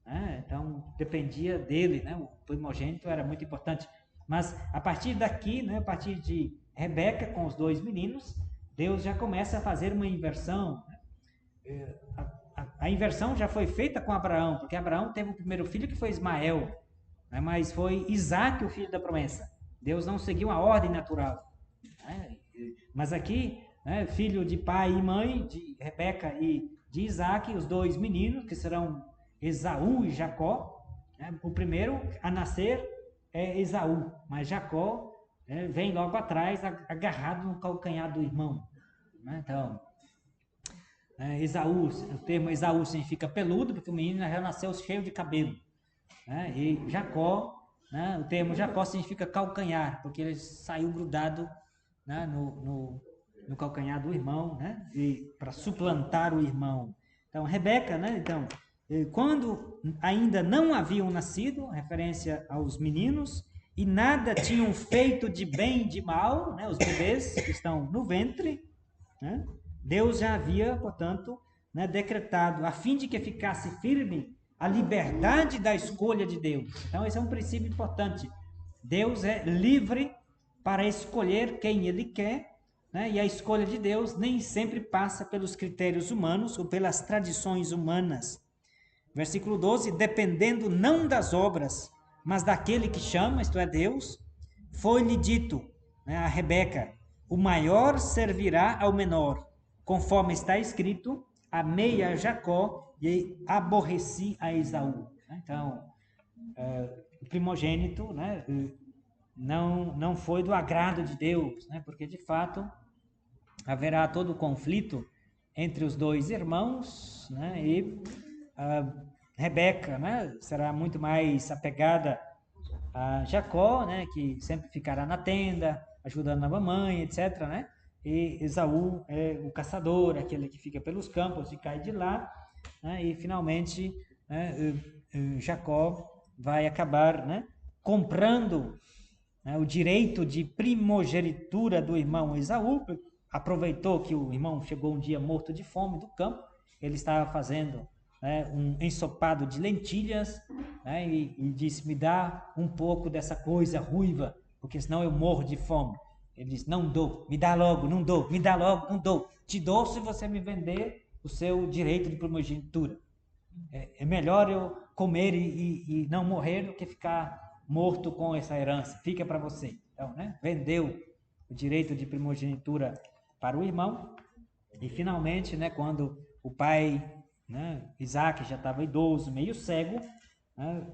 né? Então, dependia dele, né? O primogênito era muito importante. Mas, a partir daqui, né, a partir de Rebeca com os 2 meninos, Deus já começa a fazer uma inversão, né? A inversão já foi feita com Abraão, porque Abraão teve o primeiro filho que foi Ismael, né? Mas foi Isaac o filho da promessa. Deus não seguiu a ordem natural, né? Mas aqui, né, filho de pai e mãe, de Rebeca e de Isaac, os 2 meninos, que serão Esaú e Jacó, né? O primeiro a nascer é Esaú, mas Jacó, né, vem logo atrás, agarrado no calcanhar do irmão, né? Então, Esaú, o termo Esaú significa peludo, porque o menino já nasceu cheio de cabelo, né? E Jacó, né, o termo Jacó significa calcanhar, porque ele saiu grudado, né, no calcanhar do irmão, né, e para suplantar o irmão. Então, Rebeca, né, então, quando ainda não haviam nascido, referência aos meninos, e nada tinham feito de bem e de mal, né, os bebês que estão no ventre, né, Deus já havia, portanto, né, decretado, a fim de que ficasse firme a liberdade da escolha de Deus. Então, esse é um princípio importante. Deus é livre para escolher quem Ele quer, né? E a escolha de Deus nem sempre passa pelos critérios humanos ou pelas tradições humanas. Versículo 12: dependendo não das obras, mas daquele que chama, isto é, Deus, foi-lhe dito, né, a Rebeca, o maior servirá ao menor, conforme está escrito, amei a Jacó e aborreci a Esaú. Então, o primogênito, né, não foi do agrado de Deus, né, porque de fato haverá todo o conflito entre os 2 irmãos, né, e Rebeca, né, será muito mais apegada a Jacó, né, que sempre ficará na tenda, ajudando a mamãe, etc., né? E Esaú é o caçador, aquele que fica pelos campos e cai de lá, né? E finalmente, né, Jacó vai acabar, né, comprando, né, o direito de primogenitura do irmão Esaú. Aproveitou que o irmão chegou um dia morto de fome do campo, ele estava fazendo, né, um ensopado de lentilhas, né, e disse, me dá um pouco dessa coisa ruiva, porque senão eu morro de fome. Ele disse, não dou, me dá logo, não dou, me dá logo, não dou. Te dou se você me vender o seu direito de primogenitura. É melhor eu comer e não morrer do que ficar morto com essa herança. Fica para você. Então, né, vendeu o direito de primogenitura para o irmão. E finalmente, né, quando o pai, né, Isaac já estava idoso, meio cego, né,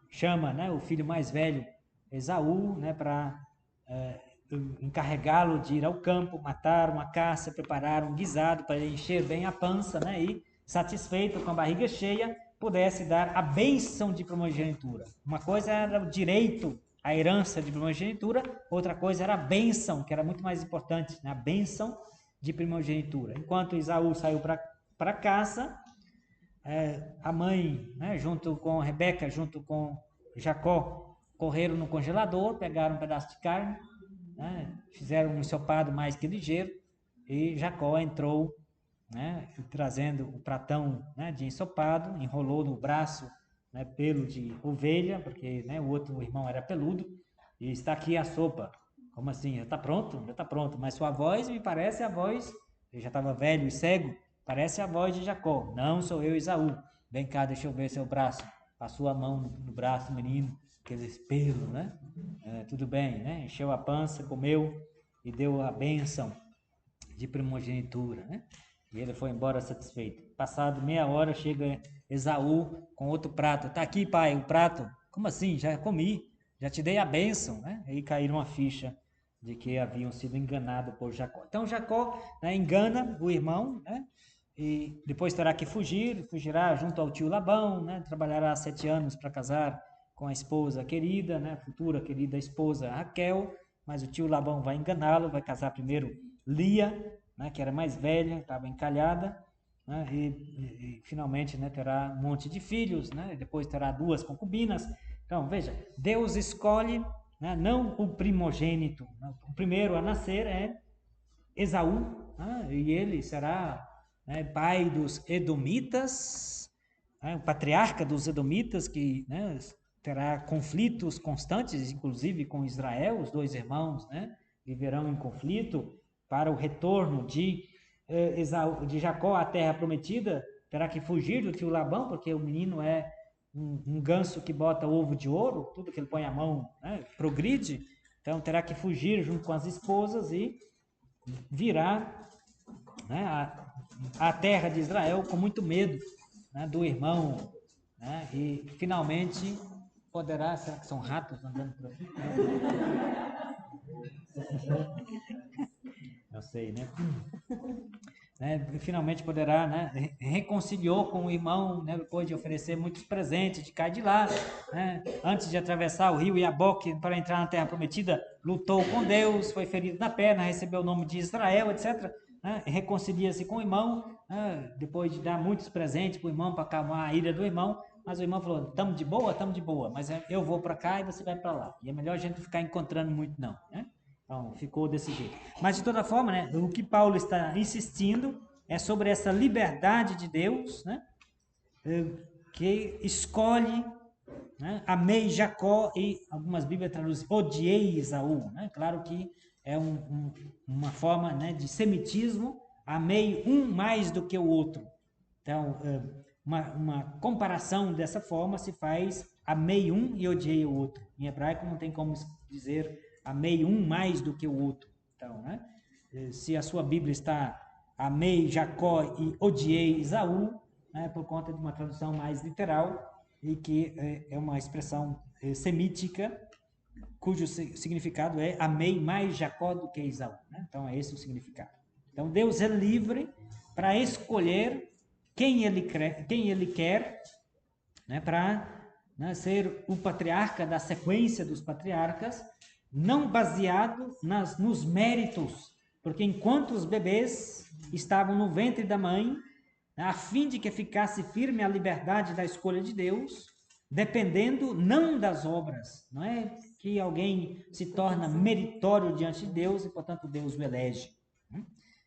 chama, né, o filho mais velho, Esaú, né, para encarregá-lo de ir ao campo, matar uma caça, preparar um guisado para ele encher bem a pança, né, e satisfeito com a barriga cheia, pudesse dar a bênção de primogenitura. Uma coisa era o direito, a herança de primogenitura, outra coisa era a bênção, que era muito mais importante, né, a bênção de primogenitura. Enquanto Esaú saiu para caça, a mãe, né, junto com Rebeca, junto com Jacó, correram no congelador, pegaram um pedaço de carne, né, fizeram um ensopado mais que ligeiro, e Jacó entrou, né, trazendo o pratão, né, de ensopado, enrolou no braço, né, pelo de ovelha, porque, né, o outro irmão era peludo, e está aqui a sopa. Como assim? Já está pronto? Já está pronto, mas sua voz me parece a voz, ele já estava velho e cego, parece a voz de Jacó. Não sou eu, Esaú. Vem cá, deixa eu ver seu braço. Passou a mão no braço do menino, aqueles pelos, né? Tudo bem, né? Encheu a pança, comeu e deu a bênção de primogenitura, né? E ele foi embora satisfeito. Passado meia hora, chega Esaú com outro prato. Tá aqui, pai, o prato. Como assim? Já comi, já te dei a bênção, né? Aí caíram a ficha de que haviam sido enganados por Jacó. Então Jacó, né, engana o irmão, né? E depois terá que fugirá junto ao tio Labão, né? Trabalhará 7 anos para casar com a esposa querida, né, a futura querida esposa Raquel, mas o tio Labão vai enganá-lo, vai casar primeiro Lia, né, que era mais velha, estava encalhada, né, e finalmente, né, terá um monte de filhos, né, e depois terá 2 concubinas. Então, veja, Deus escolhe, né, não o primogênito, né, o primeiro a nascer é Esaú, né, e ele será, né, pai dos Edomitas, né, o patriarca dos Edomitas, que, né, terá conflitos constantes, inclusive com Israel. Os 2 irmãos, né, viverão em conflito para o retorno de Jacó à terra prometida. Terá que fugir do tio Labão, porque o menino é um ganso que bota ovo de ouro, tudo que ele põe a mão, né, progride. Então terá que fugir junto com as esposas e virá, né, a terra de Israel com muito medo, né, do irmão, né, e finalmente poderá. Será que são ratos andando por aqui? Não sei, né? Finalmente poderá, né, reconciliou com o irmão, né, depois de oferecer muitos presentes, de cá e de lá, né, antes de atravessar o rio Iaboque para entrar na terra prometida, lutou com Deus, foi ferido na perna, recebeu o nome de Israel, etc. Né, reconcilia-se com o irmão, né, depois de dar muitos presentes para o irmão, para acalmar a ira do irmão, mas o irmão falou: estamos de boa, mas eu vou para cá e você vai para lá, e é melhor a gente ficar encontrando muito não, né? Então, ficou desse jeito. Mas, de toda forma, né, o que Paulo está insistindo é sobre essa liberdade de Deus, né, que escolhe, né, amei Jacó, e algumas Bíblias traduzem odiei Esaú. Né? Claro que é uma forma, né, de semitismo, amei um mais do que o outro. Então, uma comparação dessa forma se faz amei um e odiei o outro. Em hebraico não tem como dizer amei um mais do que o outro. Então, né, se a sua Bíblia está amei Jacó e odiei Esaú, né, por conta de uma tradução mais literal, e que é uma expressão semítica, cujo significado é amei mais Jacó do que Esaú. Né? Então, é esse o significado. Então, Deus é livre para escolher quem ele quer, né, para, né, ser o patriarca da sequência dos patriarcas, não baseado nos méritos, porque enquanto os bebês estavam no ventre da mãe, né, a fim de que ficasse firme a liberdade da escolha de Deus, dependendo não das obras, não é que alguém se torna meritório diante de Deus e, portanto, Deus o elege.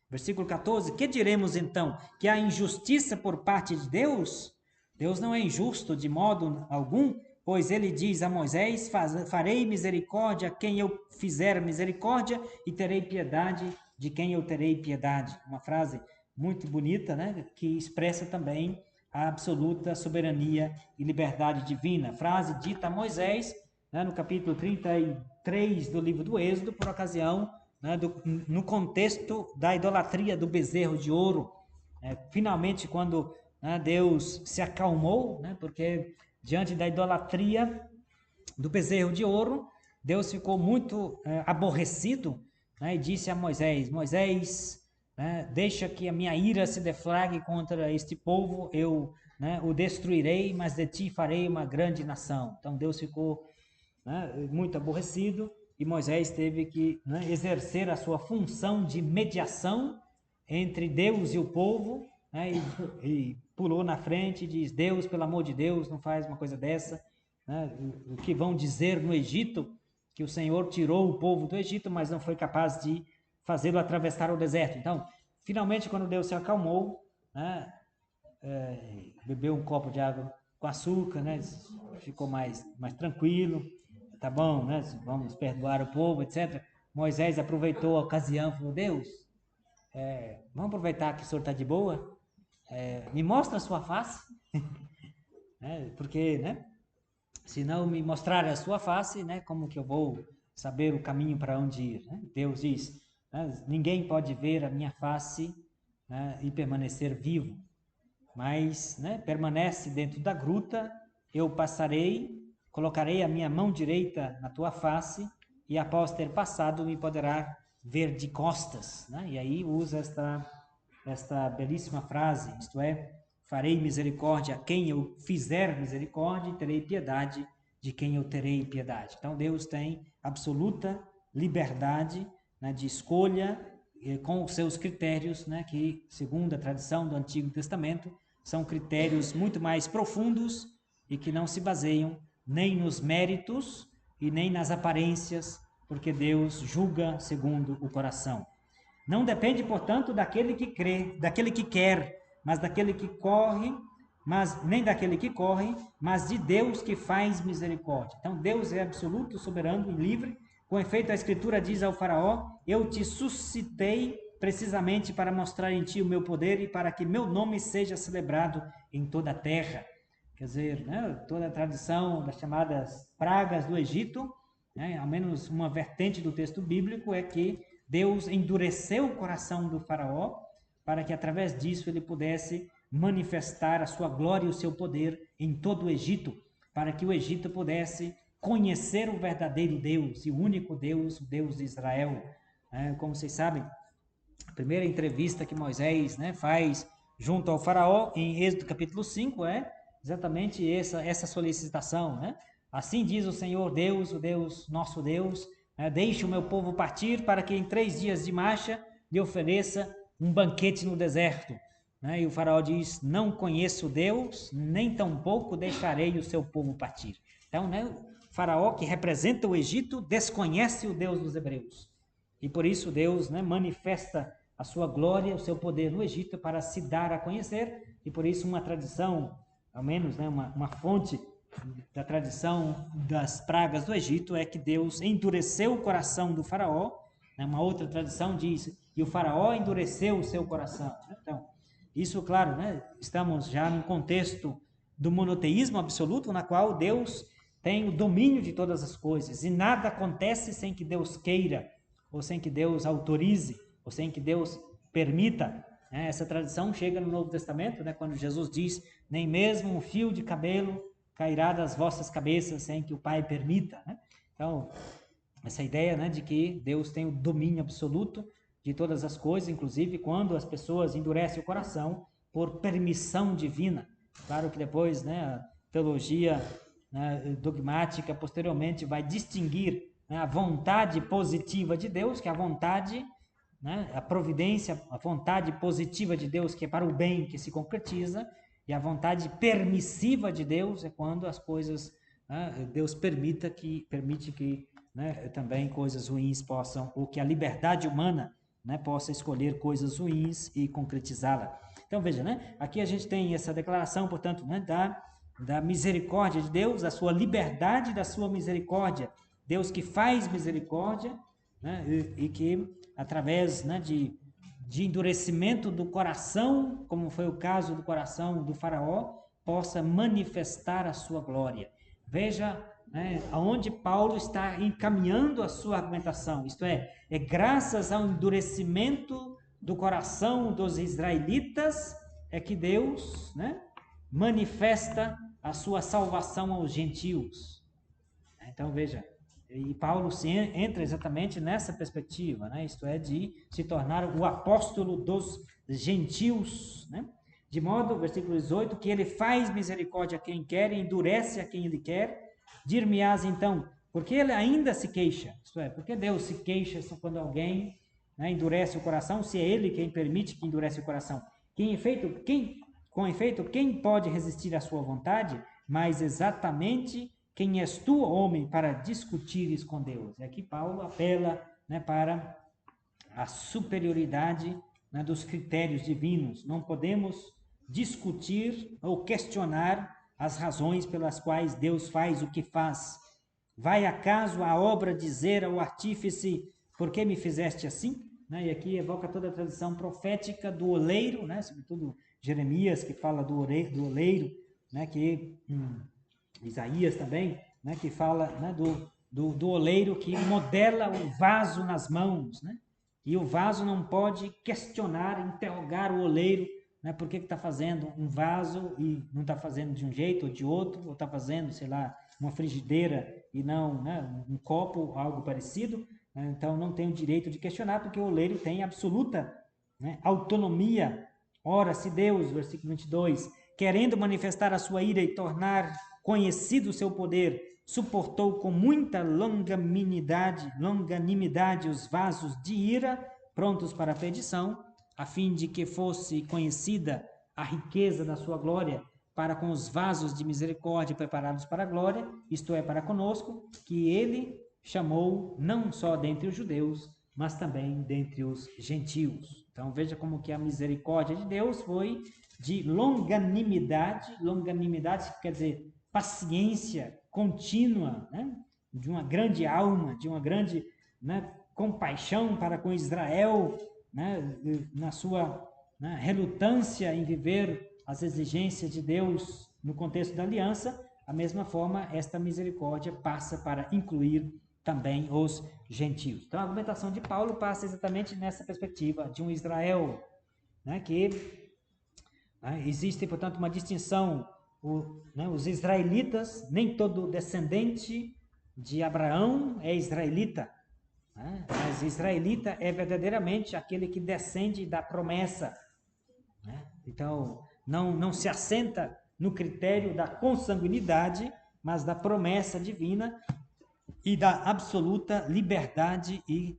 Versículo 14: que diremos então? Que há injustiça por parte de Deus? Deus não é injusto de modo algum, pois ele diz a Moisés: farei misericórdia a quem eu fizer misericórdia e terei piedade de quem eu terei piedade. Uma frase muito bonita, né, que expressa também a absoluta soberania e liberdade divina. Frase dita a Moisés, né, no capítulo 33 do livro do Êxodo, por ocasião, né, no contexto da idolatria do bezerro de ouro. Finalmente, quando, né, Deus se acalmou, né, porque diante da idolatria do bezerro de ouro, Deus ficou muito aborrecido, né, e disse a Moisés: Moisés, né, deixa que a minha ira se deflague contra este povo, eu, né, o destruirei, mas de ti farei uma grande nação. Então Deus ficou, né, muito aborrecido, e Moisés teve que, né, exercer a sua função de mediação entre Deus e o povo, né, e pulou na frente e diz: Deus, pelo amor de Deus, não faz uma coisa dessa. Né, o que vão dizer no Egito, que o Senhor tirou o povo do Egito, mas não foi capaz de fazê-lo atravessar o deserto. Então, finalmente, quando Deus se acalmou, né, bebeu um copo de água com açúcar, né, ficou mais tranquilo. Tá bom, né? Vamos perdoar o povo, etc. Moisés aproveitou a ocasião e falou: Deus, vamos aproveitar que o senhor está de boa, me mostra a sua face, porque, né, se não me mostrar a sua face, né, como que eu vou saber o caminho para onde ir? Né? Deus diz: né, ninguém pode ver a minha face, né, e permanecer vivo, mas, né, permanece dentro da gruta, eu passarei, colocarei a minha mão direita na tua face, e após ter passado me poderá ver de costas. Né? E aí usa esta belíssima frase, isto é, farei misericórdia a quem eu fizer misericórdia e terei piedade de quem eu terei piedade. Então Deus tem absoluta liberdade, né, de escolha com os seus critérios, né, que, segundo a tradição do Antigo Testamento, são critérios muito mais profundos e que não se baseiam nem nos méritos e nem nas aparências, porque Deus julga segundo o coração. Não depende, portanto, daquele que crê, daquele que quer, mas daquele que corre, mas nem daquele que corre, mas de Deus que faz misericórdia. Então Deus é absoluto, soberano e livre. Com efeito, a Escritura diz ao faraó: eu te suscitei precisamente para mostrar em ti o meu poder e para que meu nome seja celebrado em toda a terra. Quer dizer, né, toda a tradição das chamadas pragas do Egito, né, ao menos uma vertente do texto bíblico, é que Deus endureceu o coração do faraó para que através disso ele pudesse manifestar a sua glória e o seu poder em todo o Egito, para que o Egito pudesse conhecer o verdadeiro Deus e o único Deus, o Deus de Israel. Como vocês sabem, a primeira entrevista que Moisés, né, faz junto ao faraó, em Êxodo capítulo 5, é exatamente essa solicitação, né? Assim diz o Senhor Deus, o Deus, nosso Deus, deixe o meu povo partir para que em 3 dias de marcha lhe ofereça um banquete no deserto. E o faraó diz: não conheço Deus, nem tampouco deixarei o seu povo partir. Então, né, o faraó, que representa o Egito, desconhece o Deus dos hebreus. E por isso Deus, né, manifesta a sua glória, o seu poder no Egito para se dar a conhecer. E por isso uma tradição, ao menos, né, uma fonte da tradição das pragas do Egito é que Deus endureceu o coração do faraó. Uma outra tradição diz: e o faraó endureceu o seu coração. Então, isso, claro, né, estamos já num contexto do monoteísmo absoluto, na qual Deus tem o domínio de todas as coisas, e nada acontece sem que Deus queira, ou sem que Deus autorize, ou sem que Deus permita. Essa tradição chega no Novo Testamento, né, quando Jesus diz: nem mesmo um fio de cabelo cairá das vossas cabeças sem que o Pai permita. Então, essa ideia, né, de que Deus tem o domínio absoluto de todas as coisas, inclusive quando as pessoas endurecem o coração por permissão divina. Claro que depois, né, a teologia, né, dogmática posteriormente vai distinguir, né, a vontade positiva de Deus, que é a vontade, né, a providência, a vontade positiva de Deus, que é para o bem que se concretiza, e a vontade permissiva de Deus é quando as coisas, né, Deus permite que, né, também coisas ruins possam, ou que a liberdade humana, né, possa escolher coisas ruins e concretizá-la. Então veja, né, aqui a gente tem essa declaração, portanto, né, da misericórdia de Deus, da sua liberdade, da sua misericórdia. Deus que faz misericórdia, né, e que através, né, de endurecimento do coração, como foi o caso do coração do faraó, possa manifestar a sua glória. Veja, né, aonde Paulo está encaminhando a sua argumentação, isto é graças ao endurecimento do coração dos israelitas é que Deus, né, manifesta a sua salvação aos gentios. Então veja, e Paulo entra exatamente nessa perspectiva, né, isto é, de se tornar o apóstolo dos gentios, né? De modo, versículo 18, que ele faz misericórdia a quem quer e endurece a quem ele quer. Dir-me-ás então, porque ele ainda se queixa, isto é, porque Deus se queixa quando alguém, né, endurece o coração, se é ele quem permite que endurece o coração. Com efeito, quem pode resistir à sua vontade? Mas exatamente quem és tu, homem, para discutires com Deus? E aqui Paulo apela, né, para a superioridade, né, dos critérios divinos. Não podemos discutir ou questionar as razões pelas quais Deus faz o que faz. Vai acaso a obra dizer ao artífice: por que me fizeste assim? E aqui evoca toda a tradição profética do oleiro, né, sobretudo Jeremias, que fala do oleiro, né, que Isaías também, né, que fala, né, do oleiro que modela o vaso nas mãos, né? E o vaso não pode questionar, interrogar o oleiro, né, por que está fazendo um vaso e não está fazendo de um jeito ou de outro, ou está fazendo, sei lá, uma frigideira e não, né, um copo, algo parecido. Então não tem o direito de questionar, porque o oleiro tem absoluta, né, autonomia. Ora, se Deus, versículo 22, querendo manifestar a sua ira e tornar conhecido o seu poder, suportou com muita longanimidade os vasos de ira, prontos para a perdição, a fim de que fosse conhecida a riqueza da sua glória para com os vasos de misericórdia preparados para a glória, isto é, para conosco, que ele chamou não só dentre os judeus, mas também dentre os gentios. Então veja como que a misericórdia de Deus foi de longanimidade quer dizer paciência contínua, né? De uma grande alma, de uma grande, né, compaixão para com Israel, né, na sua, né, relutância em viver as exigências de Deus no contexto da aliança. Da mesma forma, esta misericórdia passa para incluir também os gentios. Então a argumentação de Paulo passa exatamente nessa perspectiva de um Israel, né, que existe, portanto, uma distinção. Os israelitas, nem todo descendente de Abraão é israelita, né? Mas israelita é verdadeiramente aquele que descende da promessa, né? Então não se assenta no critério da consanguinidade, mas da promessa divina e da absoluta liberdade e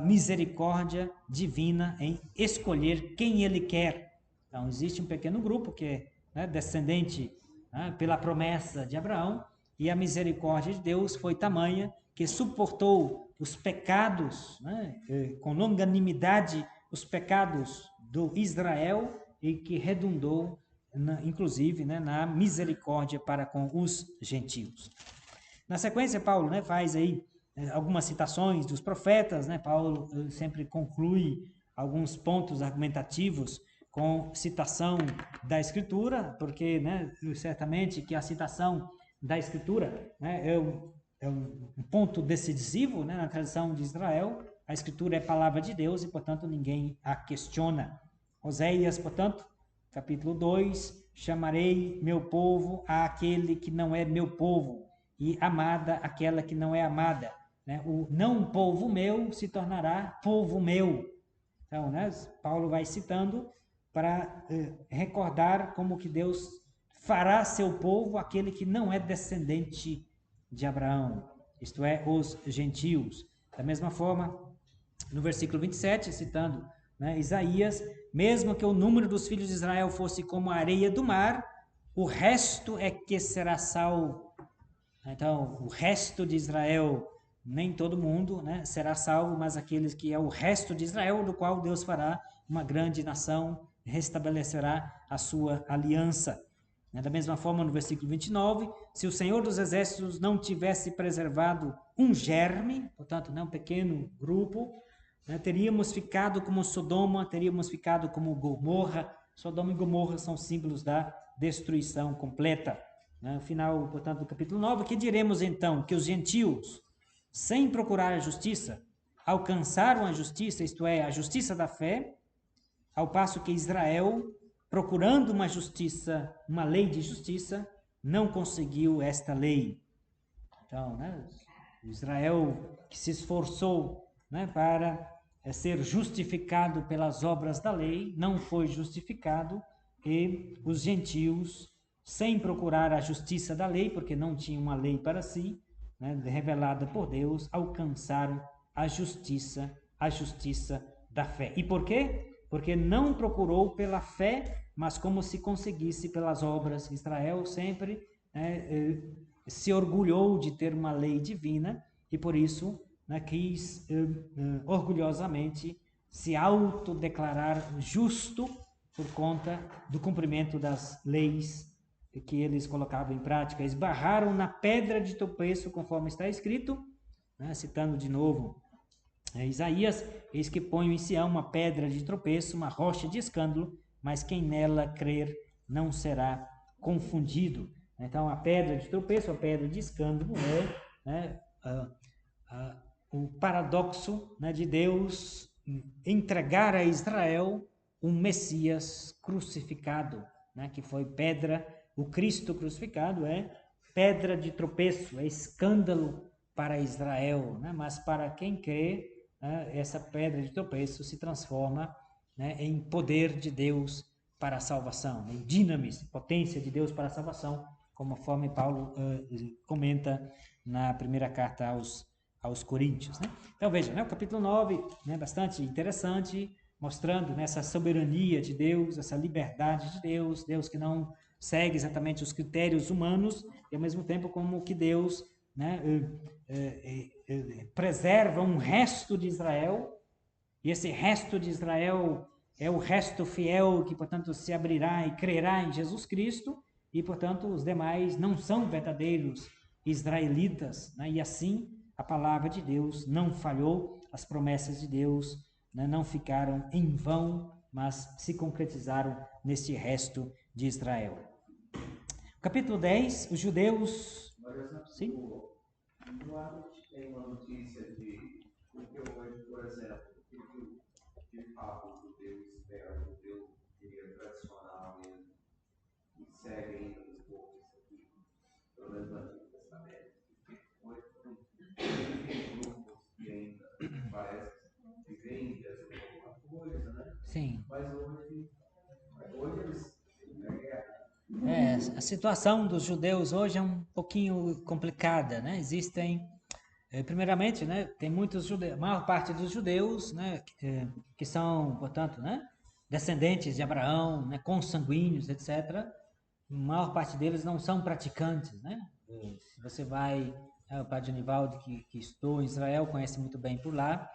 misericórdia divina em escolher quem ele quer. Então existe um pequeno grupo que é, né, descendente, né, pela promessa de Abraão, e a misericórdia de Deus foi tamanha que suportou os pecados, né, com longanimidade, os pecados do Israel, e que redundou, inclusive, né, na misericórdia para com os gentios. Na sequência, Paulo, né, faz aí algumas citações dos profetas, né? Paulo sempre conclui alguns pontos argumentativos com citação da Escritura, porque, né, certamente que a citação da Escritura, né, é um ponto decisivo, né, na tradição de Israel. A Escritura é palavra de Deus e, portanto, ninguém a questiona. Oséias, portanto, capítulo 2, chamarei meu povo àquele que não é meu povo, e amada aquela que não é amada, né? O não povo meu se tornará povo meu. Então, né, Paulo vai citando para recordar como que Deus fará seu povo aquele que não é descendente de Abraão, isto é, os gentios. Da mesma forma, no versículo 27, citando, né, Isaías, mesmo que o número dos filhos de Israel fosse como a areia do mar, o resto é que será salvo. Então, o resto de Israel, nem todo mundo, né, será salvo, mas aqueles que é o resto de Israel, do qual Deus fará uma grande nação, restabelecerá a sua aliança. Da mesma forma, no versículo 29, se o Senhor dos Exércitos não tivesse preservado um germe, portanto, um pequeno grupo, né, teríamos ficado como Sodoma, teríamos ficado como Gomorra. Sodoma e Gomorra são símbolos da destruição completa. No final, portanto, do capítulo 9, que diremos então? Que os gentios, sem procurar a justiça, alcançaram a justiça, isto é, a justiça da fé, ao passo que Israel, procurando uma justiça, uma lei de justiça, não conseguiu esta lei. Então, né, Israel que se esforçou, né, para ser justificado pelas obras da lei, não foi justificado, e os gentios, sem procurar a justiça da lei, porque não tinham uma lei para si, né, revelada por Deus, alcançaram a justiça da fé. E por quê? Porque não procurou pela fé, mas como se conseguisse pelas obras. Israel sempre, né, se orgulhou de ter uma lei divina e por isso, né, quis orgulhosamente se autodeclarar justo por conta do cumprimento das leis que eles colocavam em prática. Esbarraram na pedra de tropeço, conforme está escrito, né, citando de novo Isaías, eis que ponho em Sião uma pedra de tropeço, uma rocha de escândalo, mas quem nela crer não será confundido. Então, a pedra de tropeço, a pedra de escândalo é, né, o paradoxo, né, de Deus entregar a Israel um Messias crucificado, né, que foi pedra, o Cristo crucificado é pedra de tropeço, é escândalo para Israel, né, mas para quem crê, essa pedra de tropeço se transforma, né, em poder de Deus para a salvação, em dinamis, potência de Deus para a salvação, conforme Paulo comenta na primeira carta aos Coríntios, né? Então veja, né, o capítulo 9, né, bastante interessante, mostrando essa soberania de Deus, essa liberdade de Deus, Deus que não segue exatamente os critérios humanos, e ao mesmo tempo como que Deus, né, preserva um resto de Israel, e esse resto de Israel é o resto fiel que, portanto, se abrirá e crerá em Jesus Cristo, e, portanto, os demais não são verdadeiros israelitas, né? E assim a palavra de Deus não falhou, as promessas de Deus, né, não ficaram em vão, mas se concretizaram neste resto de Israel. Capítulo 10, os judeus... Sim? No Arte tem uma notícia de porque hoje, por exemplo, de fato o judeu espera, o judeu diria tradicional mesmo, e segue ainda um pouco isso aqui, pelo menos no Antigo Testamento, hoje tem grupos que ainda parece que vêm de alguma coisa, né? Sim. Mas hoje eles a situação dos judeus hoje é um pouquinho complicada, né? Existem, primeiramente, né, tem muitos judeus, a maior parte dos judeus, né, que são, portanto, né, descendentes de Abraão, né, consanguíneos, etc. A maior parte deles não são praticantes, né? Se você vai, o padre Anivaldo, que estudou em Israel, conhece muito bem por lá,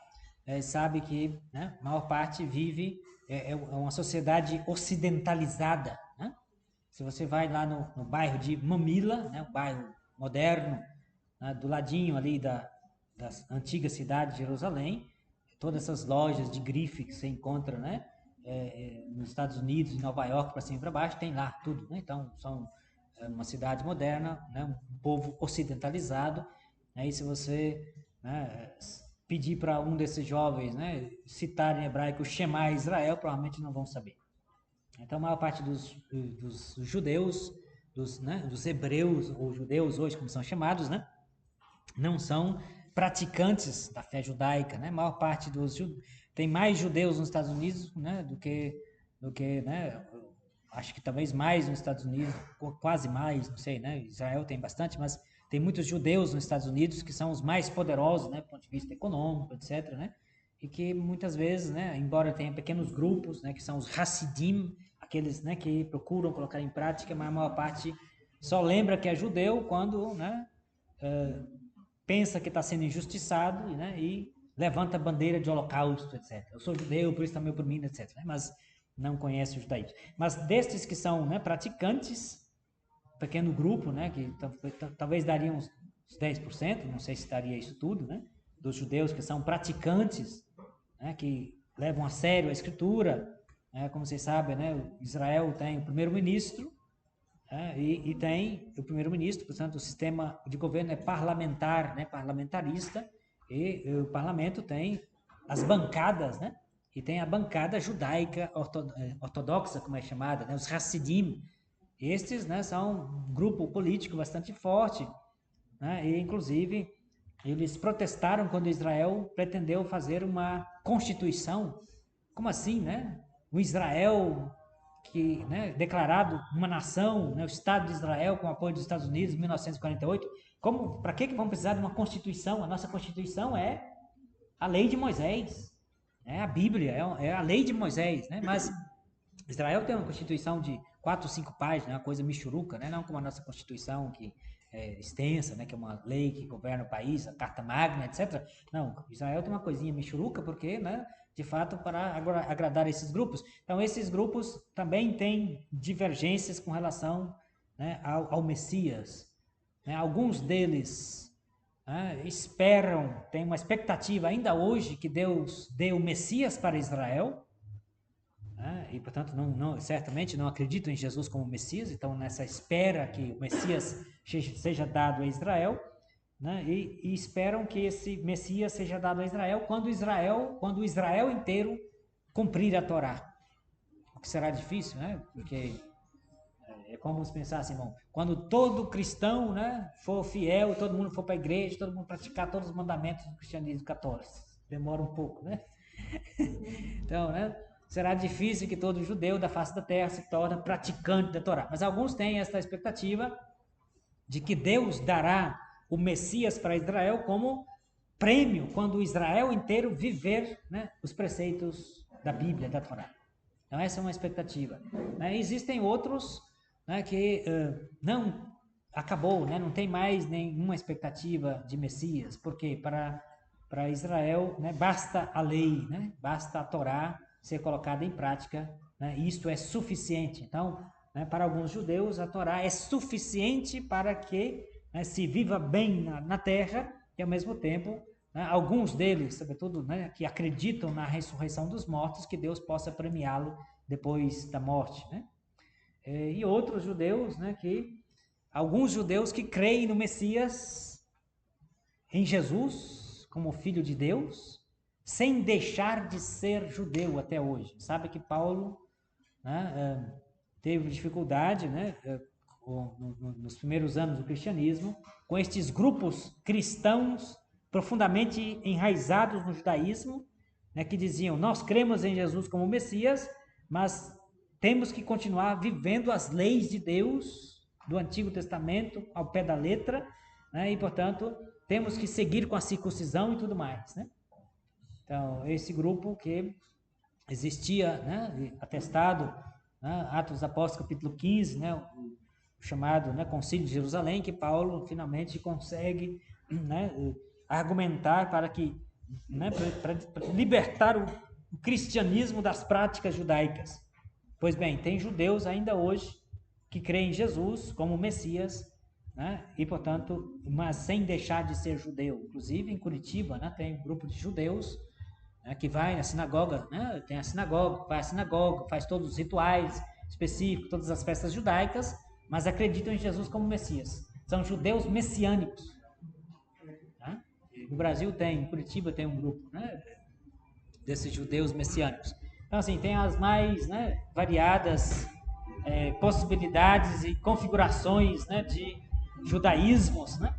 sabe que, né, a maior parte vive, é uma sociedade ocidentalizada, né? Se você vai lá no bairro de Mamila, né, um bairro moderno, né, do ladinho ali da antiga cidade de Jerusalém, todas essas lojas de grife que você encontra, né, nos Estados Unidos, em Nova York, para cima e para baixo, tem lá tudo, né? Então, são uma cidade moderna, né, um povo ocidentalizado. Aí, se você, né, pedir para um desses jovens, né, citar em hebraico Shema Israel, provavelmente não vão saber. Então, a maior parte dos judeus, dos hebreus, ou judeus hoje, como são chamados, né, não são praticantes da fé judaica, né? A maior parte tem mais judeus nos Estados Unidos, né, do que, né, acho que talvez mais nos Estados Unidos, quase mais, não sei, né? Israel tem bastante, mas tem muitos judeus nos Estados Unidos que são os mais poderosos, né, do ponto de vista econômico, etc., né? E que muitas vezes, né, embora tenha pequenos grupos, né, que são os Hassidim, aqueles, né, que procuram colocar em prática, mas a maior parte só lembra que é judeu quando, né, pensa que está sendo injustiçado, né, e levanta a bandeira de holocausto, etc. Eu sou judeu, por isso também oprimido, etc. Né, mas não conhece o judaísmo. Mas destes que são, né, praticantes, pequeno grupo, né, que talvez daria uns 10%, não sei se daria isso tudo, né, dos judeus que são praticantes, né, que levam a sério a escritura, né, como vocês sabem, né, Israel tem o primeiro-ministro, e tem o primeiro-ministro, portanto, o sistema de governo é parlamentar, né, parlamentarista, e o parlamento tem as bancadas, né, e tem a bancada judaica ortodoxa, como é chamada, né, os Hassidim. Estes, né, são um grupo político bastante forte, né, e inclusive eles protestaram quando Israel pretendeu fazer uma constituição. Como assim, né? O Israel que, né, declarado uma nação, né, o Estado de Israel com o apoio dos Estados Unidos em 1948, para que vamos precisar de uma constituição? A nossa constituição é a lei de Moisés, é a Bíblia, é a lei de Moisés, né? Mas Israel tem uma constituição de 4 ou 5 páginas, uma coisa michuruca, né? Não como a nossa constituição que é extensa, né? Que é uma lei que governa o país, a Carta Magna, etc. Não, Israel tem uma coisinha michuruca porque, né, de fato, para agradar esses grupos. Então, esses grupos também têm divergências com relação, né, ao Messias. Né? Alguns deles, né, esperam, têm uma expectativa ainda hoje que Deus dê o Messias para Israel, e, portanto, certamente não acreditam em Jesus como Messias, então nessa espera que o Messias seja dado a Israel, né, e esperam que esse Messias seja dado a Israel quando o Israel inteiro cumprir a Torá. O que será difícil, né? Porque é como se pensar assim, bom, quando todo cristão, né, for fiel, todo mundo for para a igreja, todo mundo praticar todos os mandamentos do cristianismo católico. Demora um pouco, né? Então, né, será difícil que todo judeu da face da terra se torne praticante da Torá. Mas alguns têm essa expectativa de que Deus dará o Messias para Israel como prêmio quando o Israel inteiro viver, né, os preceitos da Bíblia, da Torá. Então essa é uma expectativa. Existem outros, né, que não acabou, né, não tem mais nenhuma expectativa de Messias, porque para Israel, né, basta a lei, né, basta a Torá ser colocada em prática, né, e isto é suficiente. Então, né, para alguns judeus, a Torá é suficiente para que, né, se viva bem na terra e, ao mesmo tempo, né, alguns deles, sobretudo, né, que acreditam na ressurreição dos mortos, que Deus possa premiá-lo depois da morte. Né? E outros judeus, né, alguns judeus que creem no Messias, em Jesus, como Filho de Deus, sem deixar de ser judeu até hoje. Sabe que Paulo, né, teve dificuldade, né, nos primeiros anos do cristianismo, com estes grupos cristãos profundamente enraizados no judaísmo, né, que diziam: nós cremos em Jesus como Messias, mas temos que continuar vivendo as leis de Deus do Antigo Testamento ao pé da letra, né, e, portanto, temos que seguir com a circuncisão e tudo mais. Né? Então, esse grupo que existia, né, atestado, né, Atos dos Apóstolos, capítulo 15, né, o chamado, né, Concílio de Jerusalém, que Paulo finalmente consegue, né, argumentar para que, né, para libertar o cristianismo das práticas judaicas. Pois bem, tem judeus ainda hoje que creem em Jesus como Messias, né, e, portanto, mas sem deixar de ser judeu. Inclusive, em Curitiba, né, tem um grupo de judeus, né, que vai na sinagoga, né, tem a sinagoga, vai à sinagoga, faz todos os rituais específicos, todas as festas judaicas, mas acreditam em Jesus como Messias. São judeus messiânicos. Né? No Brasil tem, em Curitiba tem um grupo, né, desses judeus messiânicos. Então, assim, tem as mais, né, variadas possibilidades e configurações, né, de judaísmos, né?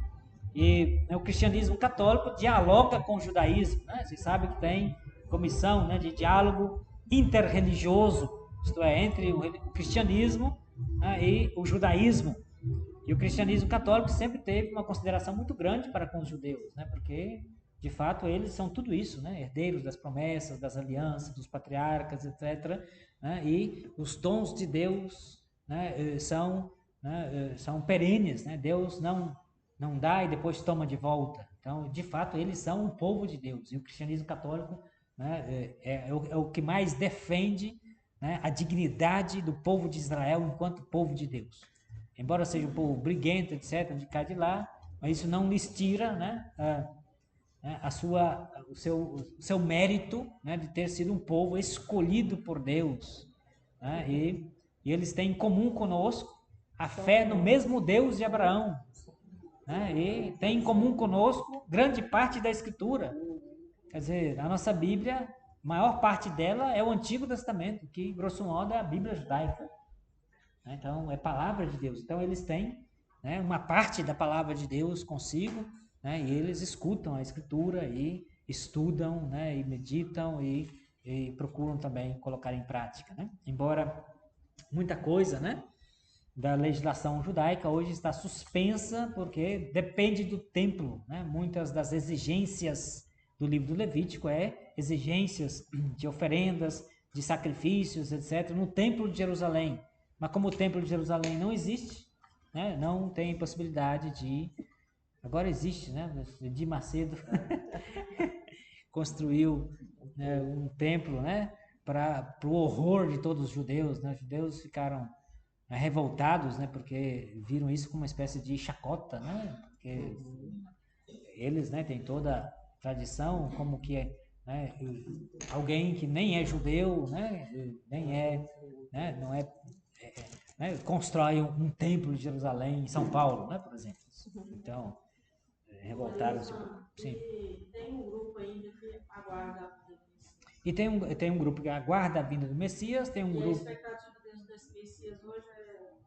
E, né, o cristianismo católico dialoga com o judaísmo, né? Vocês sabem que tem comissão, né, de diálogo interreligioso, isto é, entre o cristianismo, né, e o judaísmo. E o cristianismo católico sempre teve uma consideração muito grande para com os judeus, né? Porque, de fato, eles são tudo isso, né? Herdeiros das promessas, das alianças, dos patriarcas, etc. Né? E os dons de Deus, né, são perenes, né? Deus não dá e depois toma de volta. Então, de fato, eles são o povo de Deus. E o cristianismo católico, né, é o que mais defende, né, a dignidade do povo de Israel enquanto povo de Deus. Embora seja um povo briguento, etc., de cá e de lá, mas isso não lhes tira, né, o seu mérito, né, de ter sido um povo escolhido por Deus. Né, e eles têm em comum conosco a fé no mesmo Deus de Abraão. Né, e tem em comum conosco grande parte da Escritura. Quer dizer, a nossa Bíblia, a maior parte dela é o Antigo Testamento, que, grosso modo, é a Bíblia judaica. Então, é palavra de Deus. Então, eles têm, né, uma parte da palavra de Deus consigo, né, e eles escutam a Escritura e estudam, né, e meditam e procuram também colocar em prática. Né? Embora muita coisa, né, da legislação judaica hoje está suspensa porque depende do templo. Né? Muitas das exigências do livro do Levítico exigências de oferendas, de sacrifícios, etc., no templo de Jerusalém. Mas como o templo de Jerusalém não existe, né, não tem possibilidade de... Agora existe, né? Edir Macedo construiu, né, um templo, né, para o horror de todos os judeus. Né? Os judeus ficaram revoltados, né, porque viram isso como uma espécie de chacota, né? Porque eles, né, têm toda a tradição como que né, alguém que nem é judeu, né, nem né, não é, né, constrói um templo de Jerusalém em São Paulo, né, por exemplo. Então, revoltaram-se. Sim. E tem um grupo ainda que aguarda a vinda do Messias. E tem um grupo que aguarda a vinda do Messias, tem um e grupo... a expectativa desse Messias hoje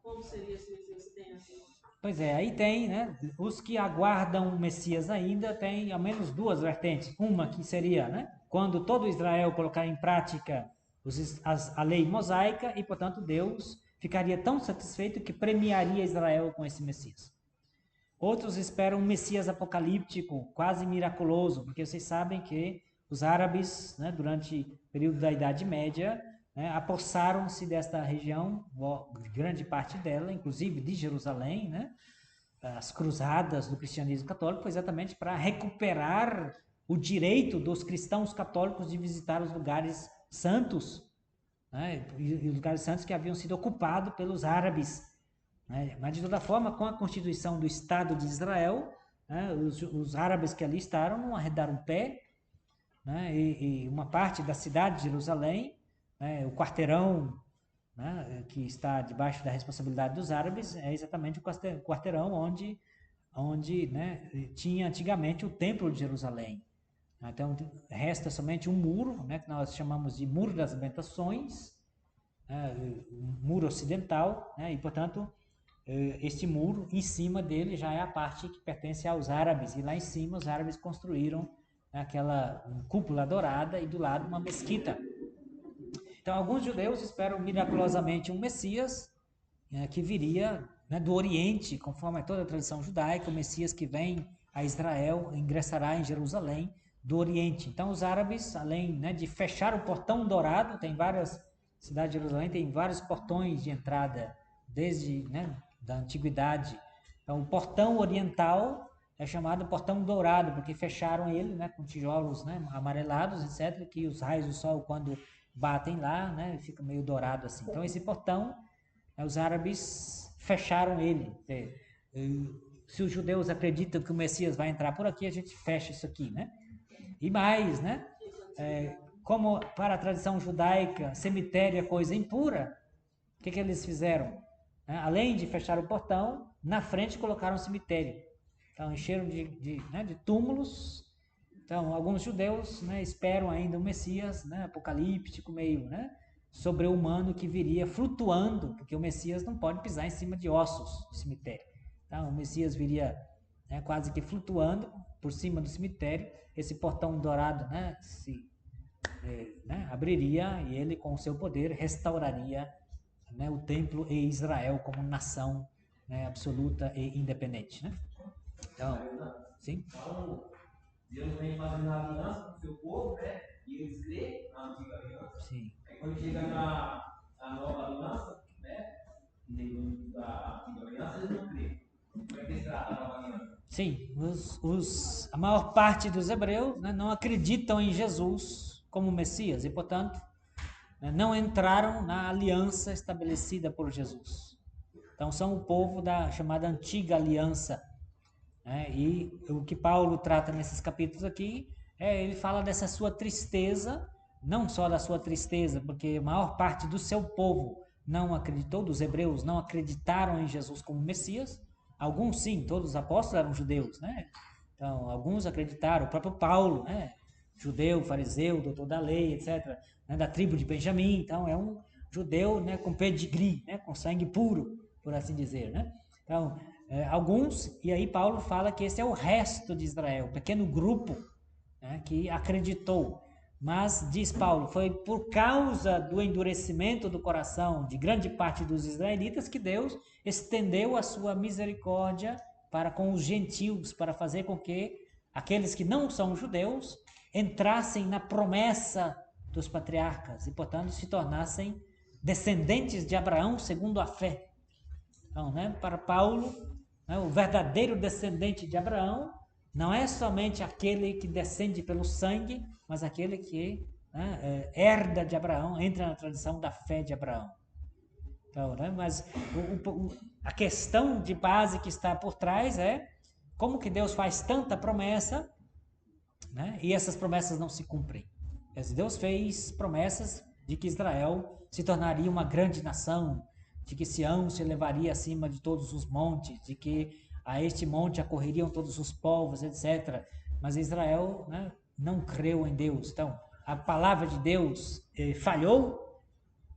como seria esse Messias? Tem assim? Pois é, aí tem, né, os que aguardam o Messias ainda, tem ao menos duas vertentes. Uma que seria, né, quando todo Israel colocar em prática a lei mosaica e, portanto, Deus ficaria tão satisfeito que premiaria Israel com esse Messias. Outros esperam um Messias apocalíptico, quase miraculoso, porque vocês sabem que os árabes, né, durante o período da Idade Média, né, apossaram-se desta região, grande parte dela, inclusive de Jerusalém, né? As cruzadas do cristianismo católico foi exatamente para recuperar o direito dos cristãos católicos de visitar os lugares santos, né, e os lugares santos que haviam sido ocupados pelos árabes, né. Mas de toda forma, com a constituição do Estado de Israel, né, os árabes que ali estavam não arredaram pé, né, e uma parte da cidade de Jerusalém, né, o quarteirão, né, que está debaixo da responsabilidade dos árabes, é exatamente o quarteirão onde né, tinha antigamente o Templo de Jerusalém. Então, resta somente um muro, né, que nós chamamos de Muro das Lamentações, um muro ocidental, né, e, portanto, este muro, em cima dele, já é a parte que pertence aos árabes, e lá em cima os árabes construíram aquela cúpula dourada e do lado uma mesquita. Então, alguns judeus esperam miraculosamente um Messias que viria, né, do Oriente, conforme toda a tradição judaica, o Messias que vem a Israel, ingressará em Jerusalém do Oriente. Então, os árabes, além, né, de fechar o portão dourado, tem várias cidades de Jerusalém, tem vários portões de entrada desde, né, da antiguidade. Então, o portão oriental é chamado portão dourado, porque fecharam ele, né, com tijolos, né, amarelados, etc., que os raios do sol, quando batem lá, né, fica meio dourado assim. Então, esse portão, os árabes fecharam ele. Se os judeus acreditam que o Messias vai entrar por aqui, a gente fecha isso aqui, né? E mais, né? Como para a tradição judaica, cemitério é coisa impura, o que eles fizeram? Além de fechar o portão, na frente colocaram um cemitério. Então, encheram de túmulos. Então, alguns judeus, né, esperam ainda o Messias, né, apocalíptico, meio, né, sobre-humano, que viria flutuando, porque o Messias não pode pisar em cima de ossos do cemitério. Então, o Messias viria, né, quase que flutuando por cima do cemitério. Esse portão dourado, né, abriria e ele, com o seu poder, restauraria, né, o templo e Israel como nação, né, absoluta e independente, né? Então, sim. Então, Deus vem fazendo a aliança com o seu povo, né? E eles creem na antiga aliança. Sim. Aí quando chega na nova aliança, né? Da antiga aliança, eles não creem. Como é que eles tratam a nova aliança? Sim, a maior parte dos hebreus, né, não acreditam em Jesus como Messias e, portanto, né, não entraram na aliança estabelecida por Jesus. Então, são o povo da chamada antiga aliança. E o que Paulo trata nesses capítulos aqui, ele fala dessa sua tristeza, não só da sua tristeza, porque a maior parte do seu povo não acreditou, dos hebreus não acreditaram em Jesus como Messias. Alguns sim, todos os apóstolos eram judeus, né? Então, alguns acreditaram, o próprio Paulo, né? Judeu, fariseu, doutor da lei, etc., né? Da tribo de Benjamim. Então, é um judeu, né, com pedigree, né, com sangue puro, por assim dizer, né? Então, alguns, e aí Paulo fala que esse é o resto de Israel, um pequeno grupo, né, que acreditou. Mas, diz Paulo, foi por causa do endurecimento do coração de grande parte dos israelitas que Deus estendeu a sua misericórdia para com os gentios, para fazer com que aqueles que não são judeus entrassem na promessa dos patriarcas e, portanto, se tornassem descendentes de Abraão segundo a fé. Então, né, para Paulo, né, o verdadeiro descendente de Abraão não é somente aquele que descende pelo sangue, mas aquele que, né, herda de Abraão, entra na tradição da fé de Abraão. Então, né, mas a questão de base que está por trás é como que Deus faz tanta promessa, né, e essas promessas não se cumprem. Deus fez promessas de que Israel se tornaria uma grande nação, de que Sião se elevaria acima de todos os montes, de que a este monte acorreriam todos os povos, etc. Mas Israel, né, não creu em Deus. Então, a palavra de Deus falhou,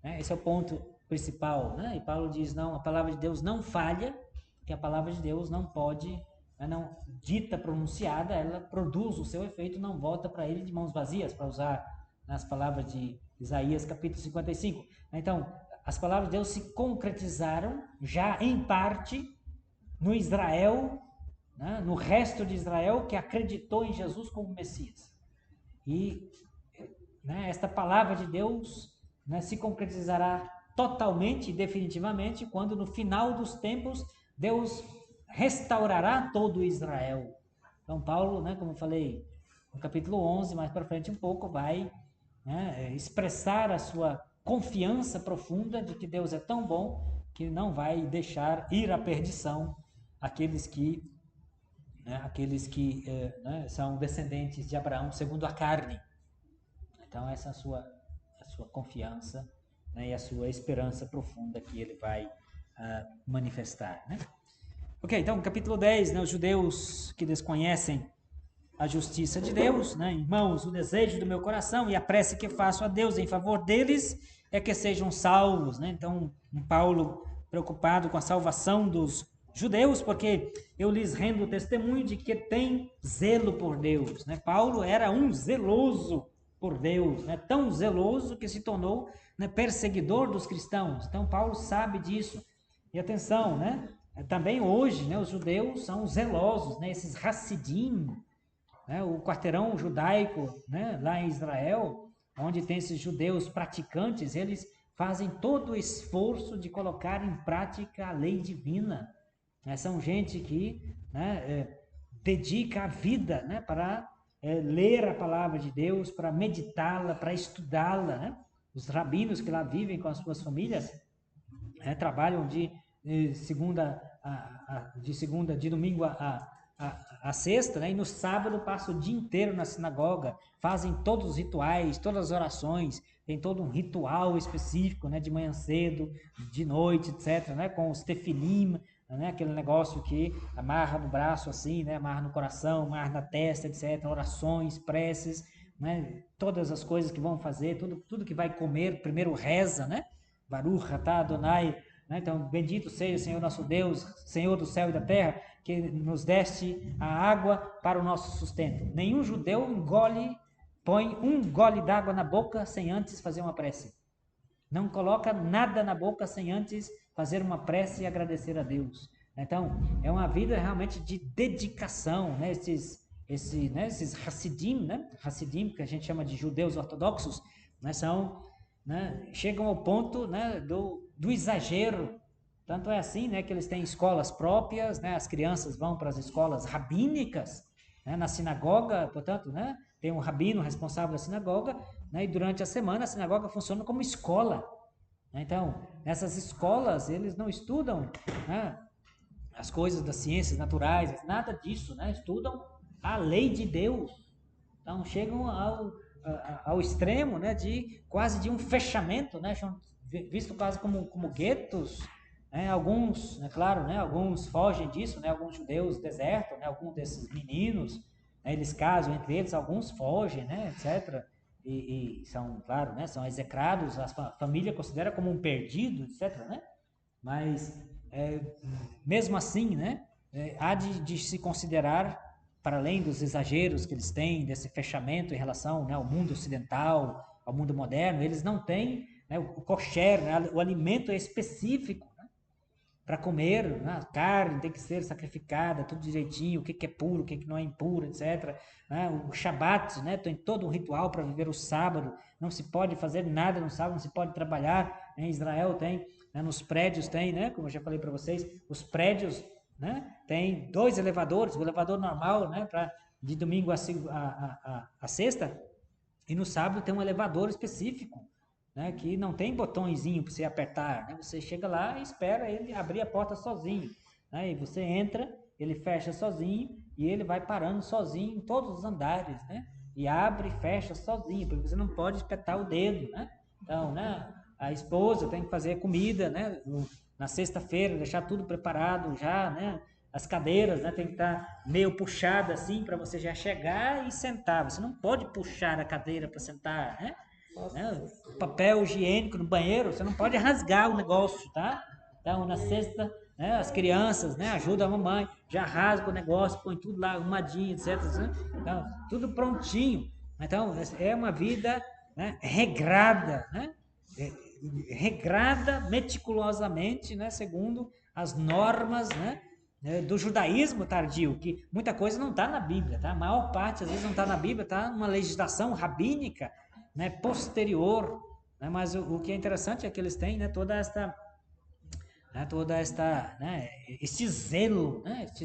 né? Esse é o ponto principal, né? E Paulo diz, não, a palavra de Deus não falha, porque a palavra de Deus não pode, né, não dita, pronunciada, ela produz o seu efeito, não volta para ele de mãos vazias, para usar nas palavras de Isaías capítulo 55. Então, as palavras de Deus se concretizaram já em parte no Israel né, no resto de Israel que acreditou em Jesus como Messias. E, né, esta palavra de Deus, né, se concretizará totalmente e definitivamente quando no final dos tempos Deus restaurará todo Israel. Então Paulo, né, como eu falei, no capítulo 11, mais para frente um pouco, vai, né, expressar a sua confiança profunda de que Deus é tão bom que não vai deixar ir à perdição aqueles que né, são descendentes de Abraão segundo a carne. Então essa é a sua confiança, né, e a sua esperança profunda que ele vai manifestar, né? Ok, então capítulo 10, né, os judeus que desconhecem a justiça de Deus, né? Irmãos, o desejo do meu coração e a prece que faço a Deus em favor deles é que sejam salvos, né? Então, Paulo preocupado com a salvação dos judeus, porque eu lhes rendo testemunho de que tem zelo por Deus, né? Paulo era um zeloso por Deus, né? Tão zeloso que se tornou, né, perseguidor dos cristãos. Então, Paulo sabe disso. E atenção, né? Também hoje, né, os judeus são zelosos, né? Esses Hassidim, né, o quarteirão judaico, né, lá em Israel, onde tem esses judeus praticantes, eles fazem todo o esforço de colocar em prática a lei divina. Né? São gente que, né, dedica a vida, né, para ler a palavra de Deus, para meditá-la, para estudá-la. Né? Os rabinos que lá vivem com as suas famílias, trabalham de domingo a sexta, né? E no sábado passam o dia inteiro na sinagoga, fazem todos os rituais, todas as orações, tem todo um ritual específico, né? De manhã cedo, de noite, etc., né? Com os tefilim, né? Aquele negócio que amarra no braço assim, né? Amarra no coração, amarra na testa, etc., orações, preces, né? Todas as coisas que vão fazer, tudo que vai comer, primeiro reza, né? Baruch atah Adonai, né? Então, bendito seja o Senhor nosso Deus, Senhor do céu e da terra, que nos deste a água para o nosso sustento. Nenhum judeu põe um gole d'água na boca sem antes fazer uma prece. Não coloca nada na boca sem antes fazer uma prece e agradecer a Deus. Então, é uma vida realmente de dedicação, né? Esses Hassidim, né? Hassidim, que a gente chama de judeus ortodoxos, né? Chegam ao ponto, né, do exagero. Tanto é assim, né, que eles têm escolas próprias, né, as crianças vão para as escolas rabínicas, né, na sinagoga, portanto, né, tem um rabino responsável da sinagoga, né, e durante a semana a sinagoga funciona como escola. Então, nessas escolas, eles não estudam, né, as coisas das ciências naturais, nada disso, né, estudam a lei de Deus. Então, chegam ao extremo, né, de quase de um fechamento, né, visto quase como guetos. Alguns, né, claro, né, alguns fogem disso, né, alguns judeus desertam, né, alguns desses meninos, né, eles casam entre eles, alguns fogem, né, etc. E são, claro, né, são execrados, a família considera como um perdido, etc. Né? Mas, mesmo assim, né, há de se considerar, para além dos exageros que eles têm, desse fechamento em relação, né, ao mundo ocidental, ao mundo moderno, eles não têm, né, o kosher, né, o alimento é específico, né, para comer, né, a carne tem que ser sacrificada, tudo direitinho, o que é puro, o que não é impuro, etc. Né, o Shabat, né, tem todo um ritual para viver o sábado, não se pode fazer nada no sábado, não se pode trabalhar. Em Israel tem, né, nos prédios tem, né, como eu já falei para vocês, os prédios, né, tem 2 elevadores, o elevador normal, né, de domingo a sexta, e no sábado tem um elevador específico, né, que não tem botõezinho para você apertar, né, você chega lá e espera ele abrir a porta sozinho, né, e você entra, ele fecha sozinho e ele vai parando sozinho em todos os andares, né, e abre e fecha sozinho, porque você não pode espetar o dedo, né. Então, né, a esposa tem que fazer comida, né, na sexta-feira, deixar tudo preparado já, né? As cadeiras, né, tem que estar meio puxada assim para você já chegar e sentar. Você não pode puxar a cadeira para sentar, né? O papel higiênico no banheiro, você não pode rasgar o negócio, tá? Então, na sexta, né, as crianças, né, ajudam a mamãe, já rasga o negócio, põe tudo lá arrumadinho, etc. Né? Então, tudo prontinho. Então, é uma vida, né, regrada, né? Regrada meticulosamente, né, segundo as normas, né, do judaísmo tardio, que muita coisa não está na Bíblia, tá? A maior parte, às vezes, não está na Bíblia, está numa legislação rabínica, né, posterior, né? Mas o que é interessante é que eles têm, né, este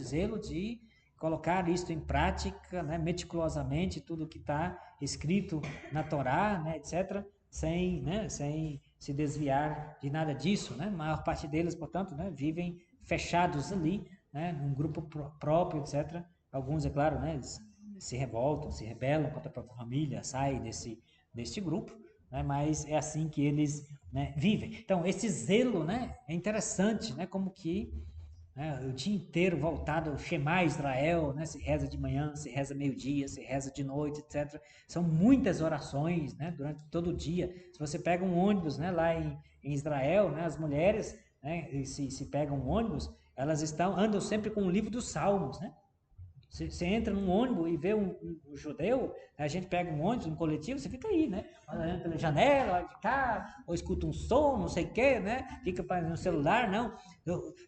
zelo de colocar isto em prática, né, meticulosamente, tudo que está escrito na Torá, né, etc., sem se desviar de nada disso, né? A maior parte deles, portanto, né, vivem fechados ali, né, num grupo próprio, etc. Alguns, é claro, né, eles se revoltam, se rebelam contra a própria família, saem deste grupo, né, mas é assim que eles, né, vivem. Então, esse zelo, né, é interessante, né, como que, né, o dia inteiro voltado ao Shema Israel, né, se reza de manhã, se reza meio-dia, se reza de noite, etc. São muitas orações, né, durante todo o dia. Se você pega um ônibus, né, lá em Israel, né, as mulheres, né, se pegam um ônibus, elas andam sempre com o livro dos Salmos, né? Você entra num ônibus e vê um judeu, a gente pega um ônibus, um coletivo, você fica aí, né? Olhando pela janela, olha de cá, ou escuta um som, não sei o quê, né? Fica no celular, não.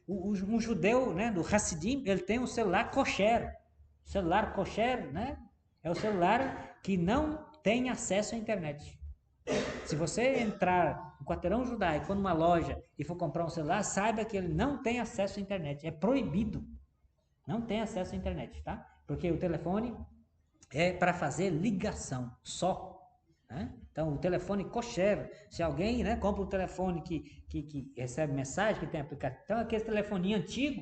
Um judeu, né, do Hassidim, ele tem um celular kosher. O celular kosher, né? É o celular que não tem acesso à internet. Se você entrar no quarteirão judaico ou numa loja e for comprar um celular, saiba que ele não tem acesso à internet. É proibido. Não tem acesso à internet, tá? Porque o telefone é para fazer ligação só. Né? Então, o telefone kosher, se alguém, né, compra um telefone que recebe mensagem, que tem aplicativo, então aquele telefoninho antigo,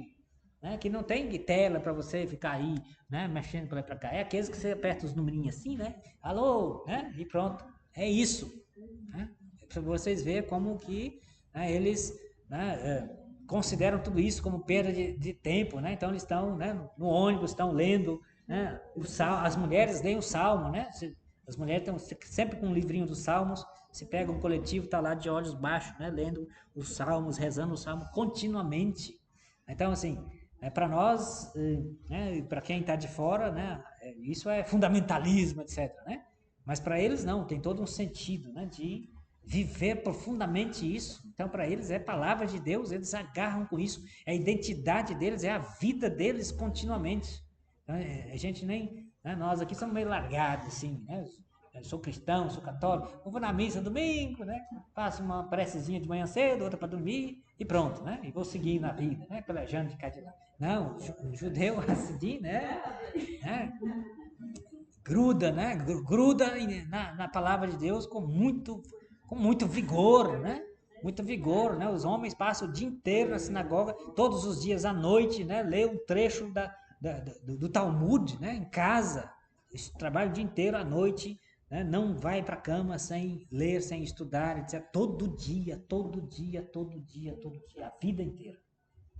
né, que não tem tela para você ficar aí, né, mexendo para lá e para cá. É aqueles que você aperta os numerinhos assim, né? Alô, né? E pronto. É isso. Né? Para vocês verem como que, né, eles, né, consideram tudo isso como perda de tempo, né? Então eles estão, né, no ônibus, estão lendo, né, as mulheres leem o Salmo, né? As mulheres estão sempre com um livrinho dos Salmos. Se pega um coletivo, está lá de olhos baixos, né, lendo os Salmos, rezando o Salmo continuamente. Então, assim, para nós, né, para quem está de fora, né, isso é fundamentalismo, etc. Né? Mas para eles não, tem todo um sentido, né, de viver profundamente isso. Então, para eles é palavra de Deus, eles agarram com isso. É a identidade deles, é a vida deles continuamente. Então, a gente nem, né, nós aqui somos meio largados, assim, né? Eu sou cristão, sou católico, eu vou na missa domingo, né? Faço uma precezinha de manhã cedo, outra para dormir e pronto, né? E vou seguir na vida, né? Pelejando de cá de lá. Não, o judeu assim, né? Gruda, né? Gruda na palavra de Deus com muito vigor, né? Muito vigor, né? Os homens passam o dia inteiro na sinagoga, todos os dias à noite, né? Lê um trecho do Talmud, né? Em casa, trabalha o dia inteiro à noite, né? Não vai para a cama sem ler, sem estudar, etc. Todo dia, a vida inteira.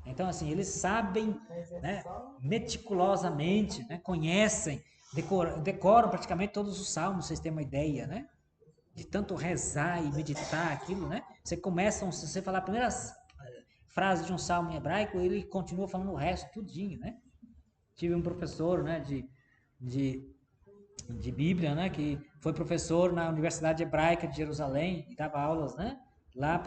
Então, assim, eles sabem, né, meticulosamente, né, conhecem, decoram praticamente todos os salmos, vocês têm uma ideia, né? De tanto rezar e meditar aquilo, né? Você começa, se você falar a primeira frase de um salmo em hebraico, ele continua falando o resto tudinho, né? Tive um professor, né, de Bíblia, né, que foi professor na Universidade Hebraica de Jerusalém e dava aulas, né, lá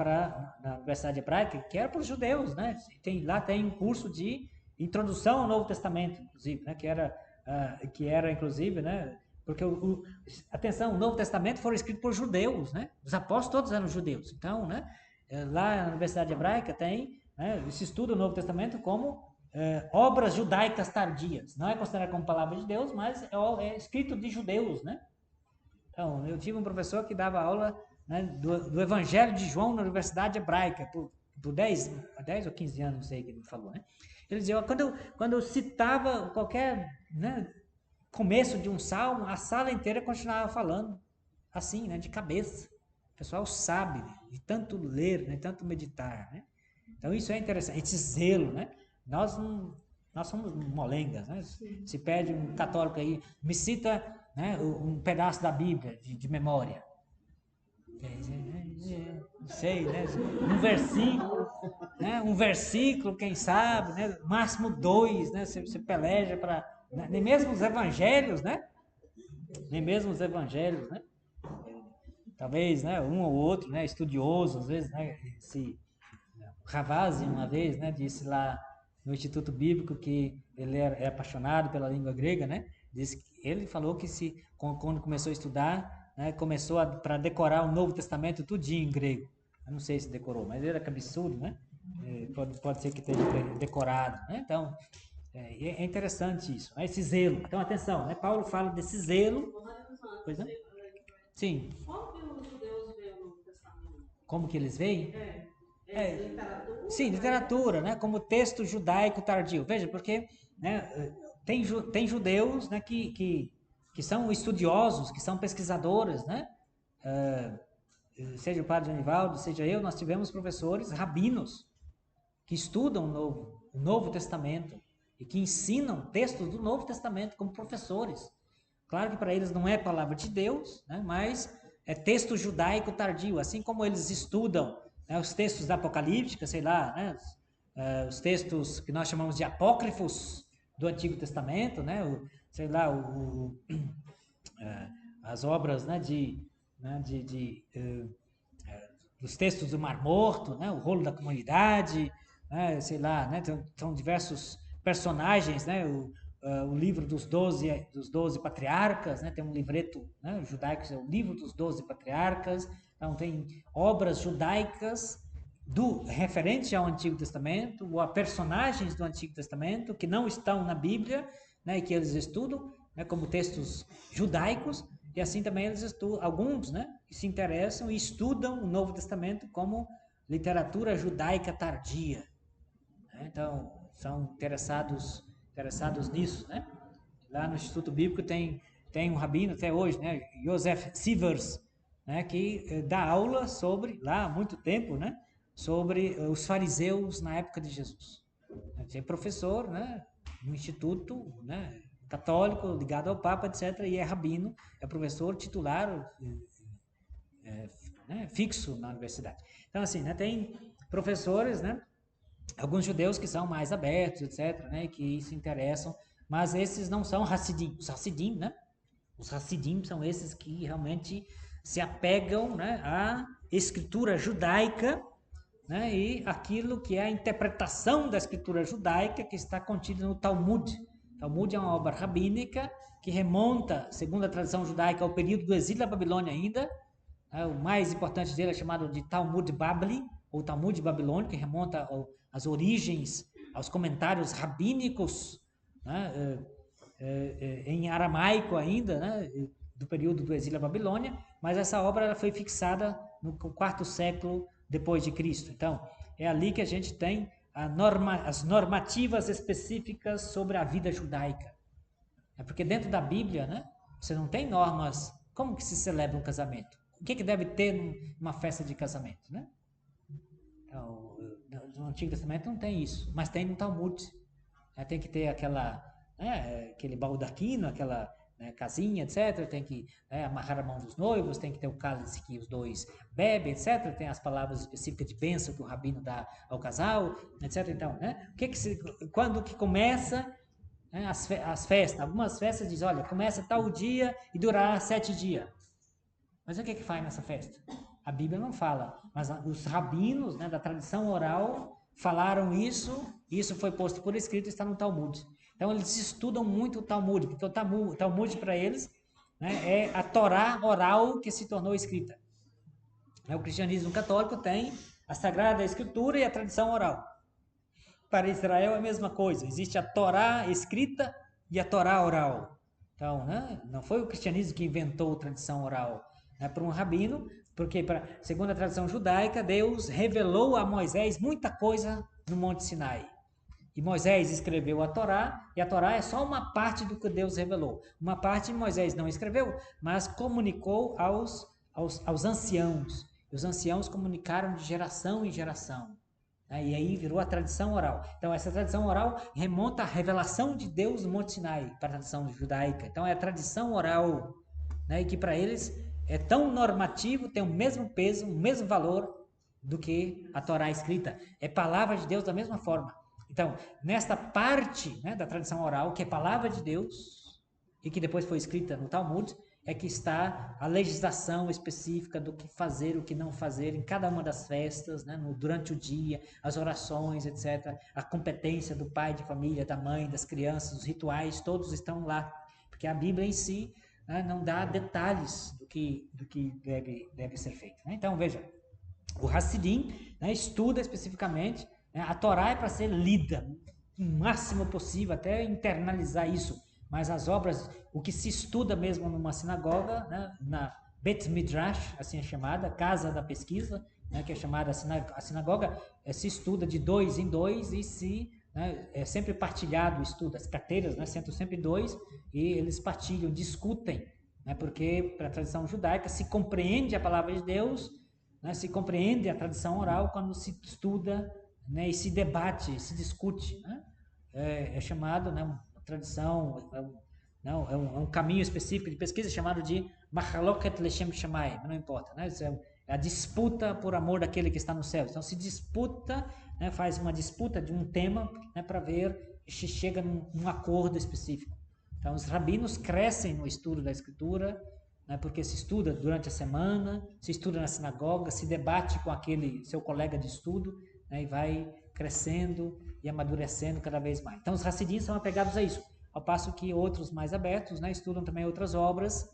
na Universidade Hebraica, que era para os judeus, né? Lá tem um curso de introdução ao Novo Testamento, inclusive, né, que era inclusive, né, porque atenção, o Novo Testamento foi escrito por judeus, né? Os apóstolos todos eram judeus. Então, né, lá na Universidade Hebraica tem, né, se estuda o Novo Testamento como obras judaicas tardias. Não é considerado como palavra de Deus, mas é escrito de judeus, né? Então, eu tive um professor que dava aula, né, do Evangelho de João na Universidade Hebraica, por 10 ou 15 anos, não sei o que ele falou, né? Ele dizia, quando eu citava qualquer, né, começo de um salmo, a sala inteira continuava falando, assim, né, de cabeça. O pessoal sabe, de tanto ler, né, tanto meditar, né? Então, isso é interessante, esse zelo, né? Nós somos molengas, né? Se pede um católico aí, me cita, né, um pedaço da Bíblia de memória. Não sei, né? Um versículo, quem sabe, né? Máximo 2, né? Você peleja para... Nem mesmo os evangelhos, né? Talvez, né, um ou outro, né, estudioso, às vezes, né, Ravazzi uma vez, né, disse lá, no Instituto Bíblico que ele é apaixonado pela língua grega, né? Ele falou que quando começou a estudar, né, começou para decorar o Novo Testamento tudinho em grego. Eu não sei se decorou, mas era absurdo, né? Pode ser que tenha decorado, né? Então, é interessante isso, né? Esse zelo. Então, atenção, né? Paulo fala desse zelo. Pois não? Sim. Como que os judeus veem o Novo Testamento? Como que eles veem? Literatura? Sim, literatura, né? Como texto judaico tardio. Veja, porque, né, tem judeus, né, que são estudiosos, que são pesquisadores, né? Seja o padre Anivaldo, seja eu, nós tivemos professores rabinos que estudam o Novo Testamento e que ensinam textos do Novo Testamento como professores. Claro que para eles não é palavra de Deus, né, mas é texto judaico tardio, assim como eles estudam, né, os textos da Apocalíptica, sei lá, né, os textos que nós chamamos de apócrifos do Antigo Testamento, né, sei lá, as obras, né, dos textos do Mar Morto, né, o rolo da comunidade, né, sei lá, né, são diversos personagens, né, o livro dos 12 patriarcas, né, tem um livreto, né, judaico, é o livro dos 12 patriarcas. Então tem obras judaicas referentes ao Antigo Testamento, ou a personagens do Antigo Testamento que não estão na Bíblia, né, e que eles estudam, né, como textos judaicos. E assim também eles estudam, alguns, né, que se interessam e estudam o Novo Testamento como literatura judaica tardia. Né? Então, são interessados nisso, né? Lá no Instituto Bíblico tem um rabino até hoje, né, Joseph Sivers, né, que dá aula sobre, lá há muito tempo, né, sobre os fariseus na época de Jesus. É professor, né, no instituto, né, católico, ligado ao Papa, etc., e é rabino, é professor titular né, fixo na universidade. Então, assim, né, tem professores, né, alguns judeus que são mais abertos, etc., né, que se interessam, mas esses não são Hassidim. Os Hassidim, né, os Hassidim são esses que realmente se apegam, né, à escritura judaica, né, e aquilo que é a interpretação da escritura judaica que está contida no Talmud. Talmud é uma obra rabínica que remonta, segundo a tradição judaica, ao período do exílio da Babilônia ainda. O mais importante dele é chamado de Talmud Babli, ou Talmud babilônico, que remonta às origens, aos comentários rabínicos, né, em aramaico ainda, né, do período do exílio da Babilônia, mas essa obra ela foi fixada no 4º século depois de Cristo. Então, é ali que a gente tem as normativas específicas sobre a vida judaica. É porque dentro da Bíblia, né, você não tem normas. Como que se celebra um casamento? O que deve ter numa festa de casamento, né? Então, no Antigo Testamento não tem isso, mas tem no Talmud. Tem que ter aquele baldaquino, aquela, né, casinha, etc. Tem que, né, amarrar a mão dos noivos, tem que ter o cálice que os dois bebem, etc. Tem as palavras específicas de bênção que o rabino dá ao casal, etc. Então, né, quando que começa, né, as festas? Algumas festas dizem, olha, começa tal dia e durará 7 dias. Mas o que faz nessa festa? A Bíblia não fala, mas os rabinos, né, da tradição oral falaram isso, e isso foi posto por escrito e está no Talmud. Então eles estudam muito o Talmud, porque o Talmud para eles, né, é a Torá oral que se tornou escrita. O cristianismo católico tem a Sagrada Escritura e a tradição oral. Para Israel é a mesma coisa, existe a Torá escrita e a Torá oral. Então, né, não foi o cristianismo que inventou a tradição oral, né, para um rabino, porque, segundo a tradição judaica, Deus revelou a Moisés muita coisa no Monte Sinai. E Moisés escreveu a Torá, e a Torá é só uma parte do que Deus revelou. Uma parte Moisés não escreveu, mas comunicou aos anciãos. E os anciãos comunicaram de geração em geração. E aí virou a tradição oral. Então, essa tradição oral remonta à revelação de Deus no Monte Sinai, para a tradição judaica. Então, é a tradição oral, né, que para eles é tão normativo, tem o mesmo peso, o mesmo valor do que a Torá escrita. É palavra de Deus da mesma forma. Então, nesta parte, né, da tradição oral, que é palavra de Deus, e que depois foi escrita no Talmud, é que está a legislação específica do que fazer, o que não fazer em cada uma das festas, né, durante o dia, as orações, etc. A competência do pai de família, da mãe, das crianças, os rituais, todos estão lá. Porque a Bíblia em si, né, não dá detalhes do que deve ser feito. Né? Então, veja, o Hassidim, né, estuda especificamente, né, a Torá é para ser lida o máximo possível, até internalizar isso. Mas as obras, o que se estuda mesmo numa sinagoga, né, na Bet Midrash, assim é chamada, casa da pesquisa, né, que é chamada a sinagoga, se estuda de 2 em 2 e é sempre partilhado o estudo. As carteiras, né, sentam sempre 2 e eles partilham, discutem, né, porque para a tradição judaica se compreende a palavra de Deus, né, se compreende a tradição oral quando se estuda, né, e se debate, se discute. Né? É chamado, né, uma tradição, é um caminho específico de pesquisa chamado de Machaloket Leshem Shammai, mas não importa. Né? Isso é a disputa por amor daquele que está no céu. Então se disputa, né, faz uma disputa de um tema, né, para ver se chega num acordo específico. Então os rabinos crescem no estudo da Escritura, né, porque se estuda durante a semana, se estuda na sinagoga, se debate com aquele seu colega de estudo, né, e vai crescendo e amadurecendo cada vez mais. Então os Hassidim são apegados a isso, ao passo que outros mais abertos, né, estudam também outras obras,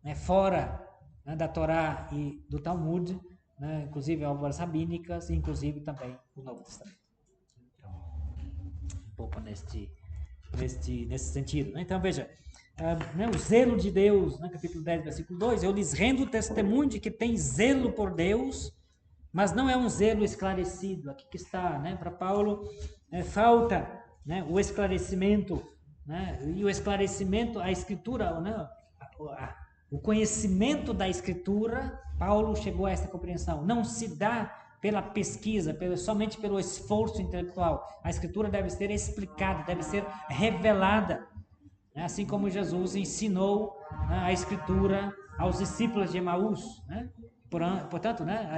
né, fora, né, da Torá e do Talmud, né, inclusive obras rabínicas, e inclusive também o Novo Testamento. Então, um pouco nesse sentido. Né? Então veja, né, o zelo de Deus, né, capítulo 10, versículo 2, eu lhes rendo testemunho de que tem zelo por Deus, mas não é um zelo esclarecido. Aqui que está, né, para Paulo, falta, né, o esclarecimento, né, e o esclarecimento, a Escritura, né, o conhecimento da Escritura, Paulo chegou a essa compreensão, não se dá pela pesquisa, somente pelo esforço intelectual. A Escritura deve ser explicada, deve ser revelada, né, assim como Jesus ensinou, né, a Escritura aos discípulos de Emaús, né? Portanto, né,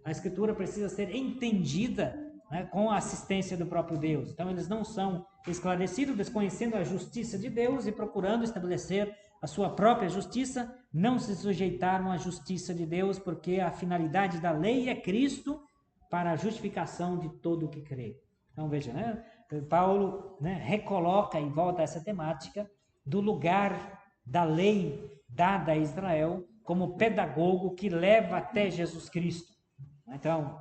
a Escritura precisa ser entendida, né, com a assistência do próprio Deus. Então, eles não são esclarecidos, desconhecendo a justiça de Deus e procurando estabelecer a sua própria justiça, não se sujeitaram à justiça de Deus, porque a finalidade da lei é Cristo para a justificação de todo o que crê. Então, veja, né, Paulo, né, recoloca e volta a essa temática do lugar da lei dada a Israel como pedagogo que leva até Jesus Cristo. Então,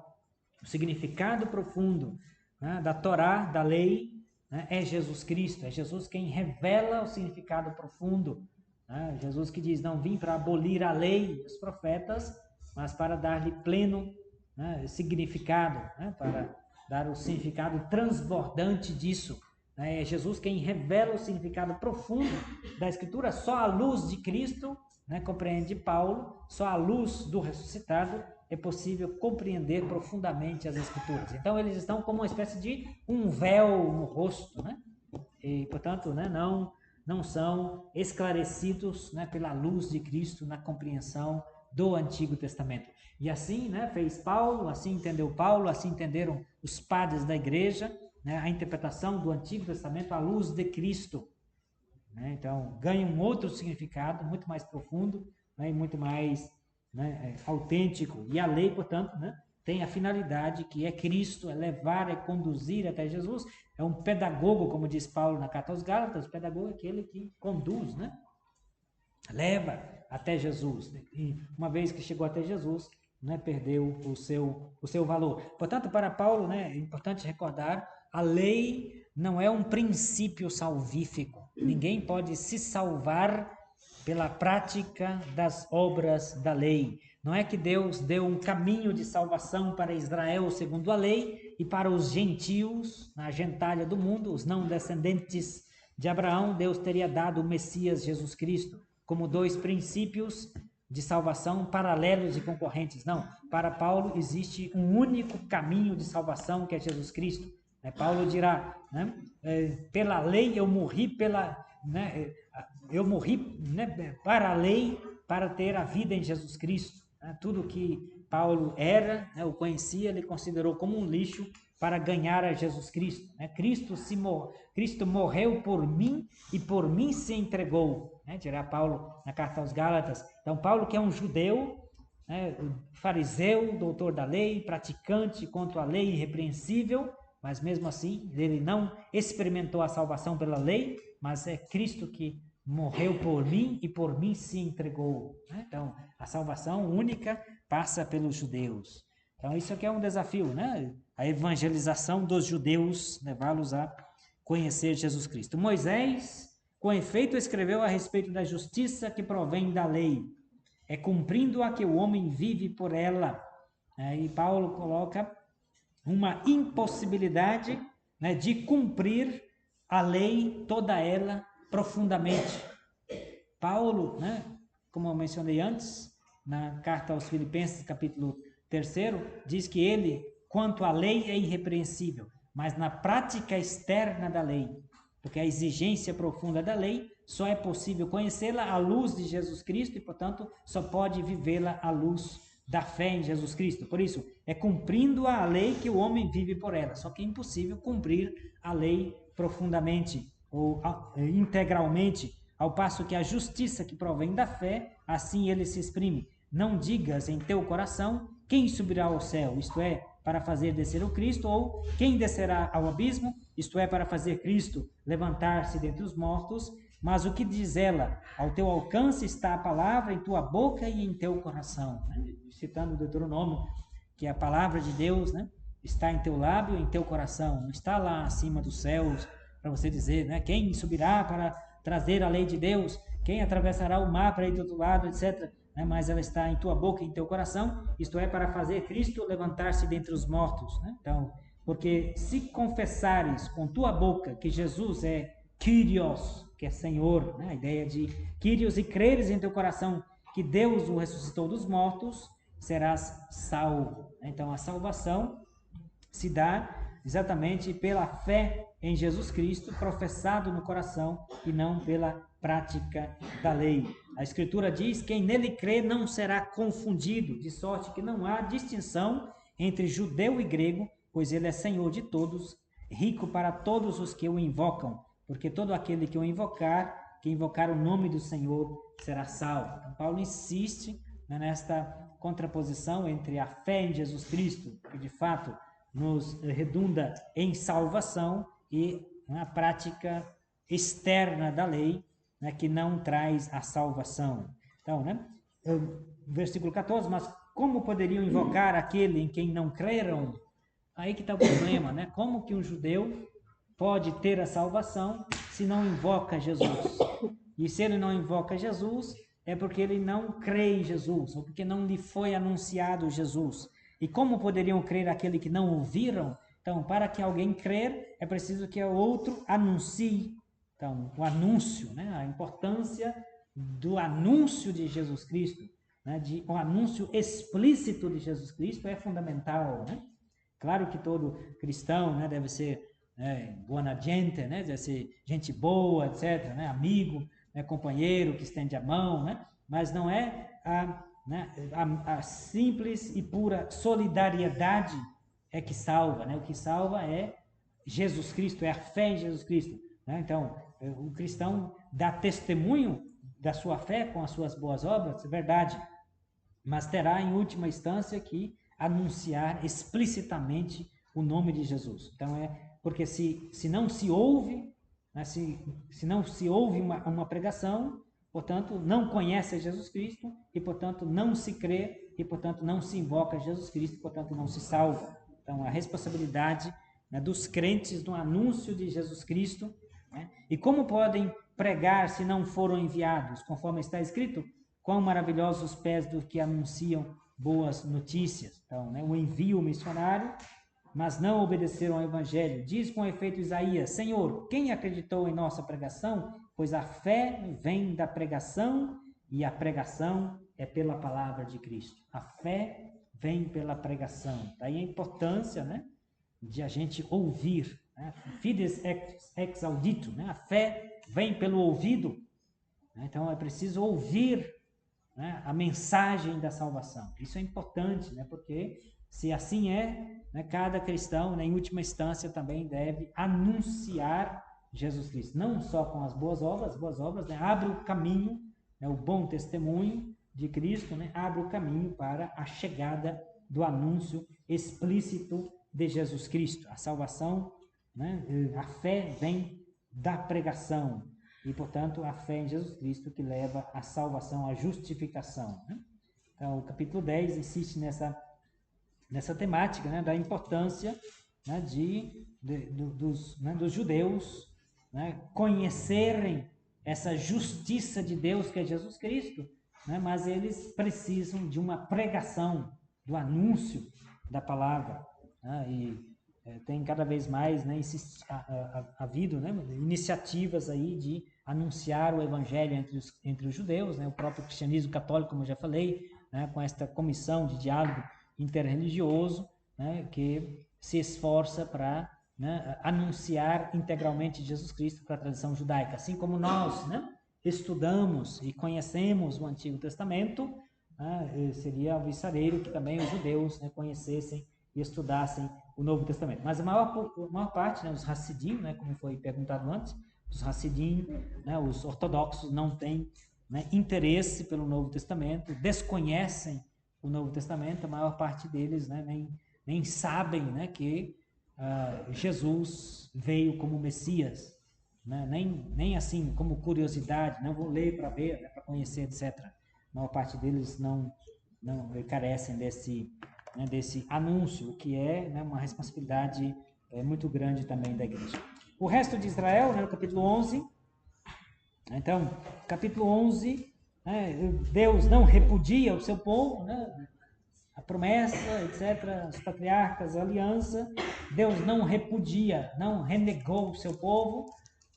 o significado profundo, né, da Torá, da lei, né, é Jesus Cristo. É Jesus quem revela o significado profundo. Né? Jesus que diz, não vim para abolir a lei e os profetas, mas para dar-lhe pleno, né, significado, né, para dar o significado transbordante disso. É Jesus quem revela o significado profundo da Escritura. Só a luz de Cristo, né, compreende Paulo, só a luz do ressuscitado é possível compreender profundamente as Escrituras. Então, eles estão como uma espécie de um véu no rosto, né? E, portanto, né, não são esclarecidos, né, pela luz de Cristo na compreensão do Antigo Testamento. E assim, né, fez Paulo, assim entendeu Paulo, assim entenderam os padres da igreja, né, a interpretação do Antigo Testamento à luz de Cristo. Né? Então, ganha um outro significado, muito mais profundo, né, e muito mais, né, autêntico. E a lei, portanto, né, tem a finalidade que é Cristo, é levar, é conduzir até Jesus. É um pedagogo, como diz Paulo na carta aos Gálatas, o pedagogo é aquele que conduz, né? Leva até Jesus. E uma vez que chegou até Jesus, né, perdeu o seu valor. Portanto, para Paulo, né, é importante recordar, a lei não é um princípio salvífico. Ninguém pode se salvar pela prática das obras da lei. Não é que Deus deu um caminho de salvação para Israel segundo a lei e para os gentios, na gentalha do mundo, os não descendentes de Abraão, Deus teria dado o Messias Jesus Cristo como dois princípios de salvação paralelos e concorrentes. Não, para Paulo existe um único caminho de salvação que é Jesus Cristo. Paulo dirá, né, pela lei eu morri para a lei, para ter a vida em Jesus Cristo. Tudo que Paulo era, né, o conhecia, ele considerou como um lixo para ganhar a Jesus Cristo. Né? Cristo morreu por mim e por mim se entregou, né? Dirá Paulo na carta aos Gálatas. Então, Paulo, que é um judeu, né, fariseu, doutor da lei, praticante contra a lei irrepreensível, mas mesmo assim ele não experimentou a salvação pela lei, mas é Cristo que morreu por mim e por mim se entregou. Né? Então, a salvação única passa pelos judeus. Então, isso aqui é um desafio, né? A evangelização dos judeus, levá-los a conhecer Jesus Cristo. Moisés, com efeito, escreveu a respeito da justiça que provém da lei. É cumprindo-a que o homem vive por ela. E Paulo coloca uma impossibilidade, né, de cumprir a lei, toda ela, profundamente. Paulo, né, como eu mencionei antes, na carta aos Filipenses, capítulo 3, diz que ele, quanto à lei, é irrepreensível, mas na prática externa da lei, porque a exigência profunda da lei só é possível conhecê-la à luz de Jesus Cristo e, portanto, só pode vivê-la à luz da fé em Jesus Cristo. Por isso, é cumprindo a lei que o homem vive por ela. Só que é impossível cumprir a lei profundamente ou integralmente, ao passo que a justiça que provém da fé, assim ele se exprime. Não digas em teu coração, quem subirá ao céu, isto é, para fazer descer o Cristo, ou quem descerá ao abismo, isto é, para fazer Cristo levantar-se dentre os mortos. Mas o que diz ela? Ao teu alcance está a palavra em tua boca e em teu coração. Né? Citando o Deuteronômio, que a palavra de Deus, né, está em teu lábio e em teu coração. Não está lá acima dos céus para você dizer, né, quem subirá para trazer a lei de Deus, quem atravessará o mar para ir do outro lado, etc. Né? Mas ela está em tua boca e em teu coração, isto é, para fazer Cristo levantar-se dentre os mortos. Né? Então, porque se confessares com tua boca que Jesus é Kyrios, que é Senhor, né? A ideia de Kyrios, e creres em teu coração que Deus o ressuscitou dos mortos, serás salvo. Então, a salvação se dá exatamente pela fé em Jesus Cristo, professado no coração, e não pela prática da lei. A Escritura diz: quem nele crê não será confundido, de sorte que não há distinção entre judeu e grego, pois ele é Senhor de todos, rico para todos os que o invocam, porque todo aquele que o invocar, que invocar o nome do Senhor, será salvo. Então, Paulo insiste, né, nesta contraposição entre a fé em Jesus Cristo, que de fato nos redunda em salvação, e a prática externa da lei, né, que não traz a salvação. Então, né, versículo 14, mas como poderiam invocar aquele em quem não creram? Aí que está o problema, né? Como que um judeu pode ter a salvação se não invoca Jesus? E se ele não invoca Jesus, é porque ele não crê em Jesus, ou porque não lhe foi anunciado Jesus. E como poderiam crer aquele que não ouviram? Então, para que alguém crer, é preciso que o outro anuncie. Então, o anúncio, né? A importância do anúncio de Jesus Cristo, né? O anúncio explícito de Jesus Cristo é fundamental, né? Claro que todo cristão, né, deve ser buona gente, né, deve ser gente boa, etc., né, amigo, né, companheiro que estende a mão, né, mas não é a simples e pura solidariedade é que salva, né? O que salva é Jesus Cristo, é a fé em Jesus Cristo, né? Então, o cristão dá testemunho da sua fé com as suas boas obras, é verdade, mas terá em última instância que anunciar explicitamente o nome de Jesus. Então, porque se não se ouve, né, se não se ouve uma pregação, portanto, não conhece Jesus Cristo, e, portanto, não se crê, e, portanto, não se invoca Jesus Cristo, e, portanto, não se salva. Então, a responsabilidade, né, dos crentes no anúncio de Jesus Cristo, né? E como podem pregar se não foram enviados? Conforme está escrito, quão maravilhosos os pés dos que anunciam boas notícias. Então, né, o envio missionário, mas não obedeceram ao evangelho. Diz com efeito Isaías: Senhor, quem acreditou em nossa pregação? Pois a fé vem da pregação, e a pregação é pela palavra de Cristo. A fé vem pela pregação. Daí a importância, né, de a gente ouvir, né? Fides ex audito, né? A fé vem pelo ouvido, né? Então é preciso ouvir, né, a mensagem da salvação. Isso é importante, né, porque Se assim é, né, cada cristão, né, em última instância, também deve anunciar Jesus Cristo. Não só com as boas obras, né, abre o caminho, né, o bom testemunho de Cristo, né, abre o caminho para a chegada do anúncio explícito de Jesus Cristo. A salvação, né, a fé vem da pregação e, portanto, a fé em Jesus Cristo que leva à salvação, à justificação. Né? Então, o capítulo 10 insiste nessa temática, né, da importância, né, dos judeus, né, conhecerem essa justiça de Deus que é Jesus Cristo, né, mas eles precisam de uma pregação, do anúncio da palavra. Né, e tem cada vez mais, né, havido, né, iniciativas aí de anunciar o evangelho entre os judeus, né, o próprio cristianismo católico, como eu já falei, né, com esta comissão de diálogo interreligioso, né, que se esforça para, né, anunciar integralmente Jesus Cristo para a tradição judaica. Assim como nós, né, estudamos e conhecemos o Antigo Testamento, né, seria alvissareiro que também os judeus, né, conhecessem e estudassem o Novo Testamento. Mas a maior parte, né, os Hassidim, né, como foi perguntado antes, os Hassidim, né, os ortodoxos não têm, né, interesse pelo Novo Testamento, desconhecem o Novo Testamento, a maior parte deles, né, nem sabem, né, que Jesus veio como Messias, né, nem assim como curiosidade, não vou ler para ver, né, para conhecer, etc. A maior parte deles não carecem desse anúncio, que é, né, uma responsabilidade muito grande também da igreja. O resto de Israel, né, no capítulo 11, então, capítulo 11, né, Deus não repudia o seu povo, né, a promessa, etc., os patriarcas, a aliança, Deus não repudia, não renegou o seu povo,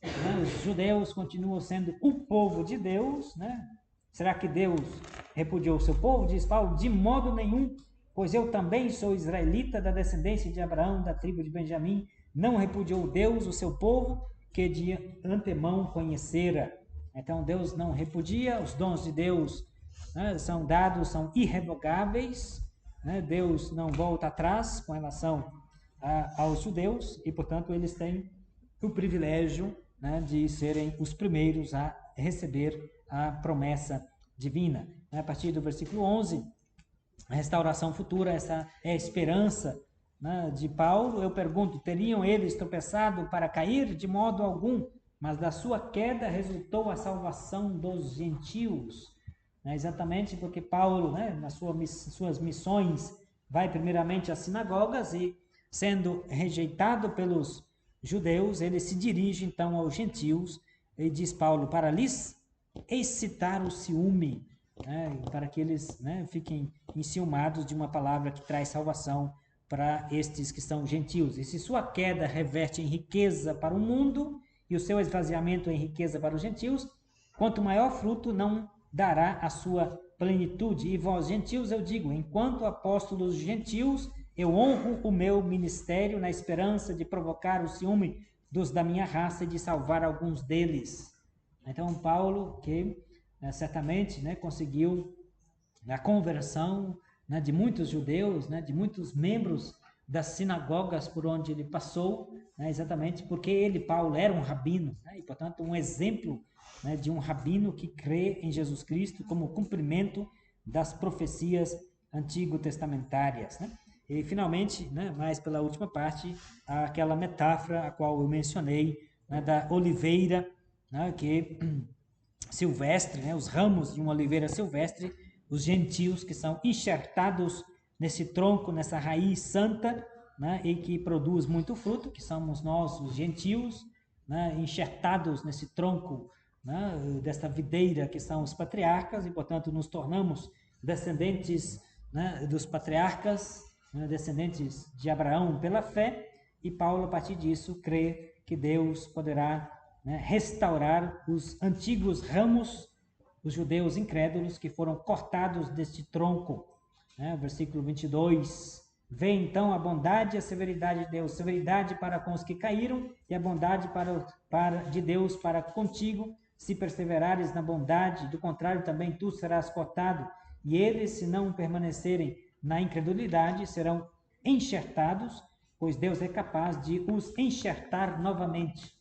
né, os judeus continuam sendo o povo de Deus, né? Será que Deus repudiou o seu povo? Diz Paulo, de modo nenhum, pois eu também sou israelita da descendência de Abraão, da tribo de Benjamim, não repudiou Deus o seu povo, que de antemão conhecera. Então Deus não repudia, os dons de Deus, né, são dados, são irrevogáveis, né? Deus não volta atrás com relação aos judeus e, portanto, eles têm o privilégio, né, de serem os primeiros a receber a promessa divina. A partir do versículo 11, a restauração futura, essa é a esperança, né, de Paulo. Eu pergunto, teriam eles tropeçado para cair? De modo algum, mas da sua queda resultou a salvação dos gentios. Exatamente porque Paulo, né, nas suas missões, vai primeiramente às sinagogas e, sendo rejeitado pelos judeus, ele se dirige então aos gentios e diz Paulo, para lhes excitar o ciúme, né, para que eles, né, fiquem enciumados de uma palavra que traz salvação para estes que são gentios. E se sua queda reverte em riqueza para o mundo e o seu esvaziamento em riqueza para os gentios, quanto maior fruto não dará a sua plenitude. E vós, gentios, eu digo, enquanto apóstolo dos gentios, eu honro o meu ministério na esperança de provocar o ciúme dos da minha raça e de salvar alguns deles. Então, Paulo, que certamente, né, conseguiu a conversão, né, de muitos judeus, né, de muitos membros das sinagogas por onde ele passou, né, exatamente porque ele, Paulo, era um rabino, né, e, portanto, um exemplo, né, de um rabino que crê em Jesus Cristo como cumprimento das profecias antigo-testamentárias. Né? E, finalmente, né, mais pela última parte, aquela metáfora a qual eu mencionei, né, da oliveira, né, que silvestre, né, os ramos de uma oliveira silvestre, os gentios que são enxertados nesse tronco, nessa raiz santa, né, e que produz muito fruto, que somos nós, os gentios, né, enxertados nesse tronco, né, desta videira que são os patriarcas, e, portanto, nos tornamos descendentes, né, dos patriarcas, né, descendentes de Abraão pela fé, e Paulo, a partir disso, crê que Deus poderá, né, restaurar os antigos ramos, os judeus incrédulos que foram cortados deste tronco. Né? Versículo 22, vê então a bondade e a severidade de Deus, severidade para com os que caíram e a bondade de Deus para contigo, se perseverares na bondade, do contrário também tu serás cortado, e eles, se não permanecerem na incredulidade serão enxertados, pois Deus é capaz de os enxertar novamente.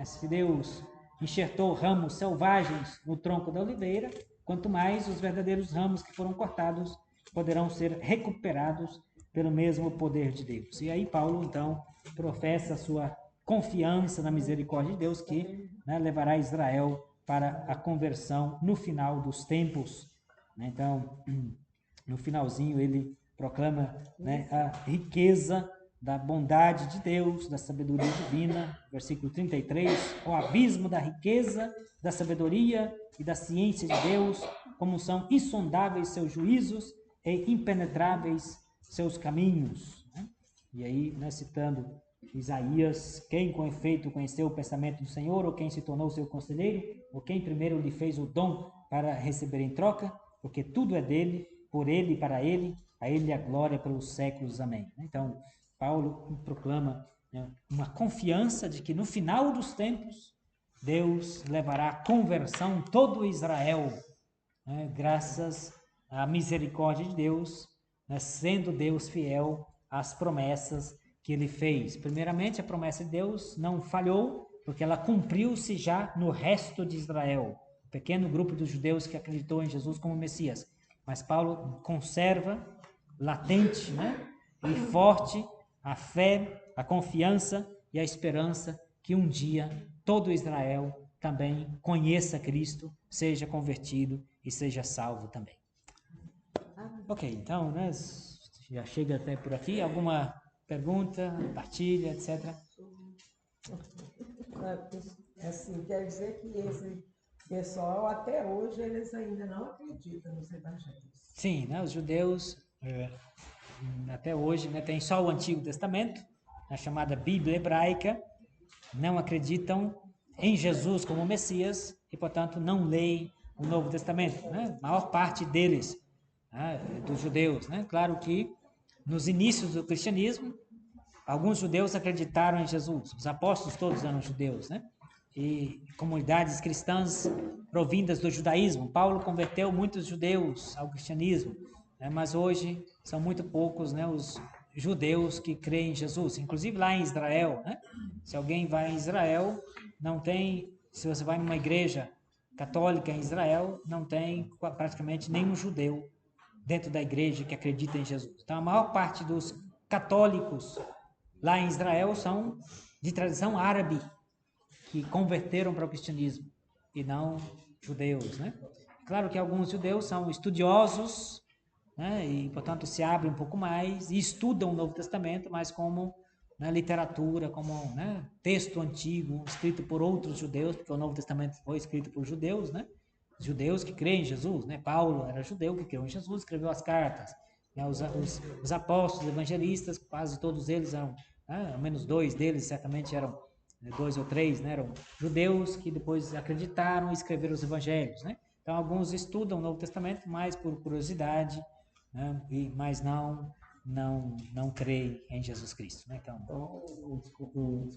Se Deus enxertou ramos selvagens no tronco da oliveira, quanto mais os verdadeiros ramos que foram cortados poderão ser recuperados pelo mesmo poder de Deus. E aí Paulo, então, professa a sua confiança na misericórdia de Deus, que levará Israel para a conversão no final dos tempos. Então, no finalzinho, ele proclama a riqueza da bondade de Deus, da sabedoria divina. Versículo 33, o abismo da riqueza, da sabedoria e da ciência de Deus, como são insondáveis seus juízos e impenetráveis seus caminhos. E aí, citando Isaías, quem com efeito conheceu o pensamento do Senhor, ou quem se tornou seu conselheiro, ou quem primeiro lhe fez o dom para receber em troca, porque tudo é dele, por ele e para ele, a ele a glória pelos séculos. Amém. Então, Paulo proclama uma confiança de que no final dos tempos, Deus levará à conversão todo Israel, graças à misericórdia de Deus, sendo Deus fiel às promessas que ele fez. Primeiramente, a promessa de Deus não falhou, porque ela cumpriu-se já no resto de Israel, o pequeno grupo dos judeus que acreditou em Jesus como Messias. Mas Paulo conserva latente e forte a fé, a confiança e a esperança que um dia todo Israel também conheça Cristo, seja convertido e seja salvo também. Ok, então, já chega até por aqui. Alguma pergunta, partilha, etc.? Assim, quer dizer que esse pessoal, até hoje, eles ainda não acreditam nos evangelhos. Sim, os judeus, até hoje, tem só o Antigo Testamento, a chamada Bíblia hebraica, não acreditam em Jesus como Messias e, portanto, não leem o Novo Testamento. A maior parte deles, dos judeus. Claro que nos inícios do cristianismo, alguns judeus acreditaram em Jesus. Os apóstolos todos eram judeus, e comunidades cristãs provindas do judaísmo. Paulo converteu muitos judeus ao cristianismo, mas hoje são muito poucos os judeus que creem em Jesus. Inclusive lá em Israel, se alguém vai em Israel, não tem, se você vai numa igreja católica em Israel, não tem praticamente nenhum judeu dentro da igreja que acredita em Jesus. Então a maior parte dos católicos lá em Israel são de tradição árabe, que converteram para o cristianismo, e não judeus. Claro que alguns judeus são estudiosos, e, portanto, se abrem um pouco mais e estudam o Novo Testamento, mas como literatura, como texto antigo, escrito por outros judeus, porque o Novo Testamento foi escrito por judeus, judeus que creem em Jesus. Paulo era judeu que creu em Jesus, escreveu as cartas. Os apóstolos, evangelistas, quase todos eles eram, ao menos 2 deles certamente eram, 2 ou 3, eram judeus que depois acreditaram e escreveram os evangelhos. Então, alguns estudam o Novo Testamento mais por curiosidade, mas não creem em Jesus Cristo. Então, o desconhecimento